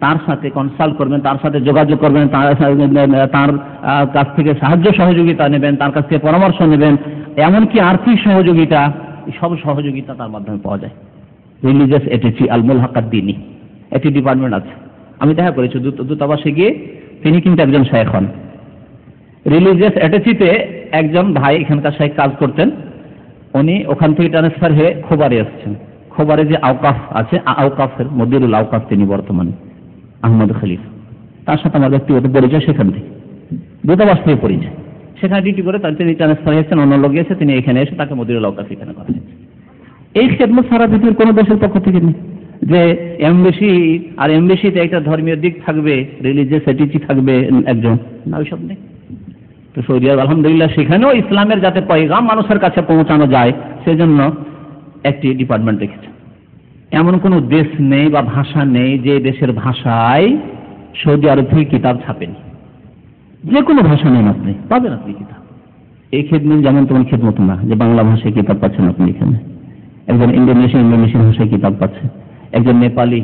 তার সাথে কনসাল্ট করবেন, তার সাথে যোগাযোগ করবেন, তার কাছ থেকে সাহায্য সহযোগিতা নেবেন, তার কাছ থেকে পরামর্শ নেবেন, এমনকি আর্থিক সহযোগিতা, সব সহযোগিতা তার মাধ্যমে পাওয়া যায়। রিলিজিয়াস অ্যাটাচি আল মুলহাকাত দ্বীনি একটি ডিপার্টমেন্ট আছে। আমি দেখা করেছি দূতাবাসে গিয়ে, তিনি কিন্তু একজন শায়েখ হন। রিলিজিয়াস অ্যাটাচিতে একজন ভাই এখানকার শায়েখ কাজ করতেন, উনি ওখান থেকে ট্রান্সফার হয়ে খোবারে আসছেন। খোবারে যে আওকাফ আছে, আওকাফের মদিরুল আওকাফ তিনি বর্তমানে, আহমদ খলিফ, তার সাথে আমার ব্যক্তিগত পরিচয় সেখান থেকে, দূতাবাস থেকে পরিচয়। সেখানে ডিউটি করে তিনি ট্রান্সফার হয়েছেন, অন্য লোক গিয়েছে, তিনি এখানে এসে তাকে মদিরুল আওকাফ এখানে করা হয়েছে। এই খেদমত সারা পৃথিবীর কোনো দেশের পক্ষ থেকে নেই যে এমবেসি, আর এমবেসিতে একটা ধর্মীয় দিক থাকবে, রিলিজিয়াস অ্যাটাচি থাকবে একজন, না, ওইসব নেই। তো সৌদি আরব আলহামদুলিল্লাহ সেখানেও ইসলামের যাতে পয়গাম মানুষের কাছে পৌঁছানো যায় সেজন্য একটি ডিপার্টমেন্ট রেখেছে। এমন কোনো দেশ নেই বা ভাষা নেই যে দেশের ভাষায় সৌদি আরব থেকে কিতাব ছাপেনি। যে কোনো ভাষা নেন আপনি পাবেন, আপনি কিতাব এই খেদমত যেমন তোমার খেদমত না, যে বাংলা ভাষায় কিতাব পাচ্ছেন আপনি এখানে, একজন ইন্দোনেশিয়ান ভাষায় কিতাব পাচ্ছে, একজন নেপালি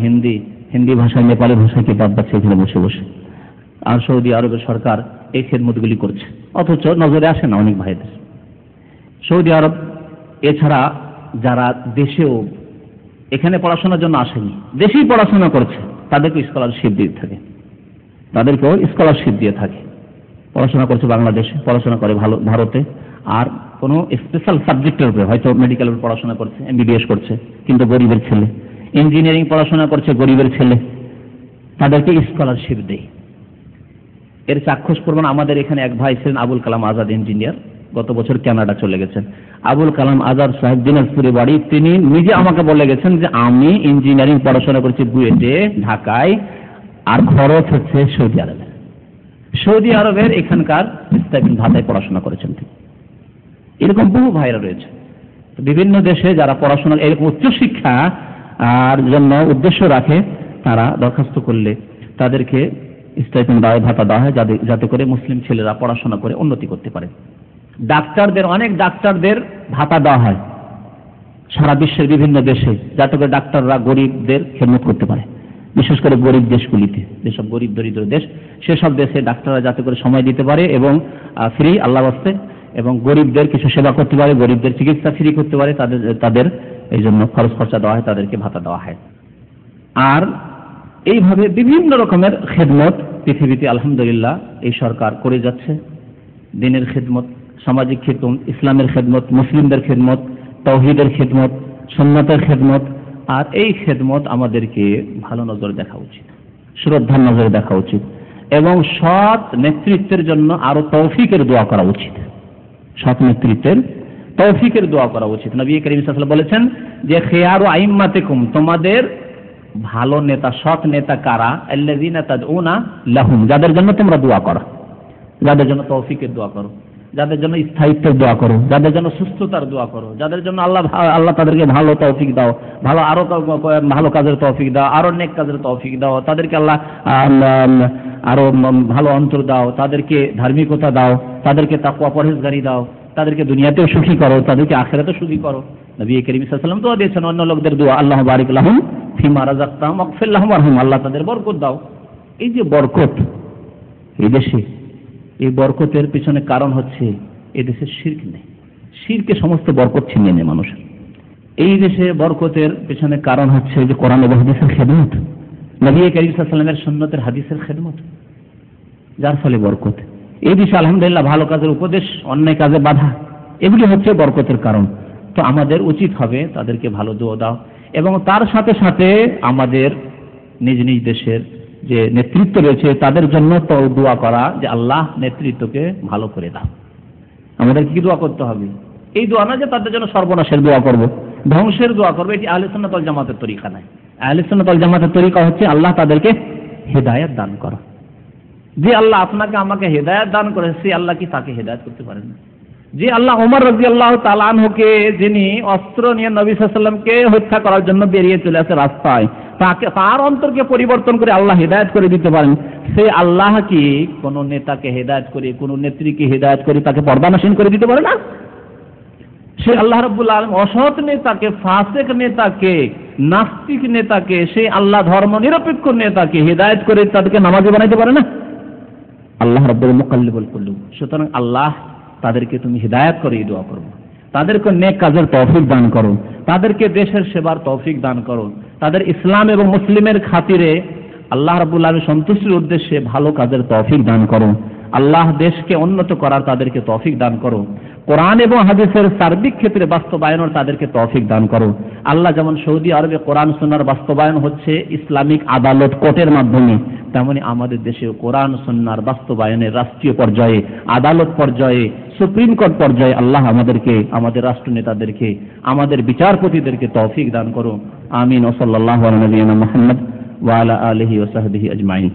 হিন্দি ভাষায় নেপালি ভাষায় কিতাব পাচ্ছে এখানে বসে বসে। আর সৌদি আরবের সরকার এই খেদমতগুলি করছে, অথচ নজরে আসে না অনেক ভাইদের। সৌদি আরব এছাড়া যারা দেশেও এখানে পড়াশোনার জন্য আসেনি, দেশেই পড়াশোনা করছে, তাদেরকে স্কলারশিপ দিয়ে থাকে, তাদেরকেও স্কলারশিপ দিয়ে থাকে। পড়াশোনা করছে বাংলাদেশে, পড়াশোনা করে ভারতে, আর কোনো স্পেশাল সাবজেক্টের উপরে, হয়তো মেডিকেলের পড়াশোনা করছে, MBBS করছে, কিন্তু গরিবের ছেলে, ইঞ্জিনিয়ারিং পড়াশোনা করছে গরিবের ছেলে, তাদেরকে স্কলারশিপ দেয়। এর চাক্ষুষ প্রমাণ আমাদের এখানে এক ভাই ছিলেন আবুল কালাম আজাদ, ইঞ্জিনিয়ার, গত বছর কানাডা চলে গেছেন। আবুল কালাম আজাদ সাহেব দিনাজপুরে বাড়ি, তিনি নিজে আমাকে বলে গেছেন যে আমি ইঞ্জিনিয়ারিং পড়াশোনা করছি বুয়েটে ঢাকায়, আর খরচ হচ্ছে সৌদি আরবে। সৌদি আরবের এখানকার স্টাইপেন্ড ভাতায় পড়াশোনা করেছেন তিনি। এরকম বহু ভাইরা রয়েছে বিভিন্ন দেশে যারা পড়াশোনা এরকম উচ্চশিক্ষা আর জন্য উদ্দেশ্য রাখে, তারা দরখাস্ত করলে তাদেরকে স্টাইপেন্ড ভাতা দেওয়া হয়, যাতে করে মুসলিম ছেলেরা পড়াশোনা করে উন্নতি করতে পারে। অনেক ডাক্তারদের ভাতা দেওয়া হয় সারা বিশ্বের বিভিন্ন দেশে, যাতে করে ডাক্তাররা গরিবদের খেদমত করতে পারে, বিশেষ করে গরিব দেশগুলিতে, যেসব গরিব দরিদ্র দেশ, সেসব দেশে ডাক্তাররা যাতে করে সময় দিতে পারে এবং ফ্রি আল্লাহ বাস্তে, এবং গরিবদের কিছু সেবা করতে পারে, গরিবদের চিকিৎসা ফ্রি করতে পারে, তাদের এই জন্য খরচ খরচা দেওয়া হয়, তাদেরকে ভাতা দেওয়া হয়। আর এইভাবে বিভিন্ন রকমের খেদমত পৃথিবীতে আলহামদুলিল্লাহ এই সরকার করে যাচ্ছে। দিনের খেদমত, সামাজিক খেদমত, ইসলামের খেদমত, মুসলিমদের খেদমত, তাওহীদের খেদমত, সুন্নাতের খেদমত। আর এই খেদমত আমাদেরকে ভালো নজরে দেখা উচিত, শ্রদ্ধার নজরে দেখা উচিত, এবং সৎ নেতৃত্বের জন্য আরো তৌফিকের দোয়া করা উচিত। সৎ নেতৃত্বের তৌফিকের দোয়া করা উচিত। নবী করিম সাল্লাল্লাহু আলাইহি ওয়াসাল্লাম বলেছেন যে খিয়ারু আইম্মাতিকুম, তোমাদের ভালো নেতা, সৎ নেতা কারা? আল্লাযিনা তাদউনা লাহুম, যাদের জন্য তোমরা দোয়া করো, যাদের জন্য তৌফিকের দোয়া করো, যাদের জন্য স্থায়িত্বের দোয়া করো, যাদের জন্য সুস্থতার দোয়া করো, যাদের জন্য আল্লাহ তাদেরকে ভালো তৌফিক দাও, আরো ভালো কাজের তৌফিক দাও, আরো নেক কাজের তৌফিক দাও, তাদেরকে আল্লাহ আরো ভালো অন্তর দাও, তাদেরকে ধার্মিকতা দাও, তাদেরকে তাকওয়া পরহেজগারি দাও, তাদেরকে দুনিয়াতেও সুখী করো, তাদেরকে আখিরাতেও সুখী করো। নবী করিম সাল্লাল্লাহু আলাইহি ওয়াসাল্লাম দোয়া দিয়েছেন, অন্য লোকদের দোয়া, আল্লাহ বারিক লাহুম ফিমা রাযাকতাহুম ওয়াগফির লাহুম ওয়ারহাম, আল্লাহ তাদের বরকত দাও। এই যে বরকত এই দেশে, এই বরকতের পিছনে কারণ হচ্ছে এই দেশে শিরক নেই, শিরকে সমস্ত বরকত ছিনিয়ে নেয় মানুষের। এই দেশে বরকতের পিছনে কারণ হচ্ছে যে কোরআন এবং হাদিসের খেদমত, নবী করিম সাল্লাল্লাহু আলাইহি ওয়াসাল্লামের সুন্নতের হাদিসের খেদমত, যার ফলে বরকত। এই দেশে আলহামদুলিল্লাহ ভালো কাজের উপদেশ, অন্যায় কাজে বাধা, এগুলি হচ্ছে বরকতের কারণ। তো আমাদের উচিত হবে তাদেরকে ভালো দোয়া দাও, এবং তার সাথে সাথে আমাদের নিজ নিজ দেশের যে নেতৃত্ব রয়েছে তাদের জন্য তো দোয়া করা যে আল্লাহ নেতৃত্বকে ভালো করে দাও। আমাদের কি দোয়া করতে হবে? এই দোয়া না যে তাদের জন্য সর্বনাশের দোয়া করব, ধ্বংসের দোয়া করবো, এটি আহলে সুন্নাত ওয়াল জামাতের তরিকা নয়। আহলে সুন্নাত ওয়াল জামাতের তরিকা হচ্ছে আল্লাহ তাদেরকে হেদায়েত দান করা। যে আল্লাহ আপনাকে আমাকে হেদায়েত দান করে, সে আল্লাহ কি তাকে হেদায়েত করতে পারেন না? যে আল্লাহ ওমর রাদিয়াল্লাহু তাআলা আনহুকে, যিনি অস্ত্র নিয়ে নবী সাল্লাল্লাহু আলাইহি ওয়াসাল্লামকে হত্যা করার জন্য বেরিয়ে চলে আসে রাস্তায়, তার অন্তরকে পরিবর্তন করে আল্লাহ হেদায়েত করে দিতে পারেন, সে আল্লাহ কি কোন নেতাকে হেদায়েত করে, কোন নেত্রীকে হেদায়েত করে তাকে পর্দানসীন করে দিতে পারে না? সে আল্লাহ রাব্বুল আলামিন অসৎ নেতাকে, ফাসিক নেতাকে, নাস্তিক নেতাকে, সে আল্লাহ ধর্ম নিরপেক্ষ নেতাকে হেদায়েত করে তাদেরকে নামাজি বানাইতে পারে না? আল্লাহ রাব্বুল মুকাল্লিবুল কুলুব। সুতরাং আল্লাহ তাদেরকে তুমি হেদায়েত করে দোয়া করো, তাদেরকে নেক কাজের তৌফিক দান করো, তাদেরকে দেশের সেবার তৌফিক দান করো, তাদের ইসলাম এবং মুসলিমের খাতিরে আল্লাহ রাব্বুল আলামিন সন্তুষ্টির উদ্দেশ্যে ভালো কাজের তৌফিক দান করো। আল্লাহ দেশকে উন্নত করার তাদেরকে তৌফিক দান করো, কোরআন এবং হাদিসের সার্বিক ক্ষেত্রে বাস্তবায়নের তাদেরকে তৌফিক দান করো। আল্লাহ যেমন সৌদি আরবে কোরআন সুন্নাহর বাস্তবায়ন হচ্ছে ইসলামিক আদালত কোর্টের মাধ্যমে, তেমনি আমাদের দেশে কোরআন সুন্নাহর বাস্তবায়নের রাষ্ট্রীয় পর্যায়ে, আদালত পর্যায়ে, সুপ্রিম কোর্ট পর্যায়ে আল্লাহ আমাদেরকে, আমাদের রাষ্ট্র নেতাদেরকে, আমাদের বিচারপতিদেরকে তৌফিক দান করো। আমিন। ওয়া সাল্লাল্লাহু আলা নবিয়িনা মুহাম্মদ ওয়া আলা আলিহি ওয়া সাহবিহি আজমাইন।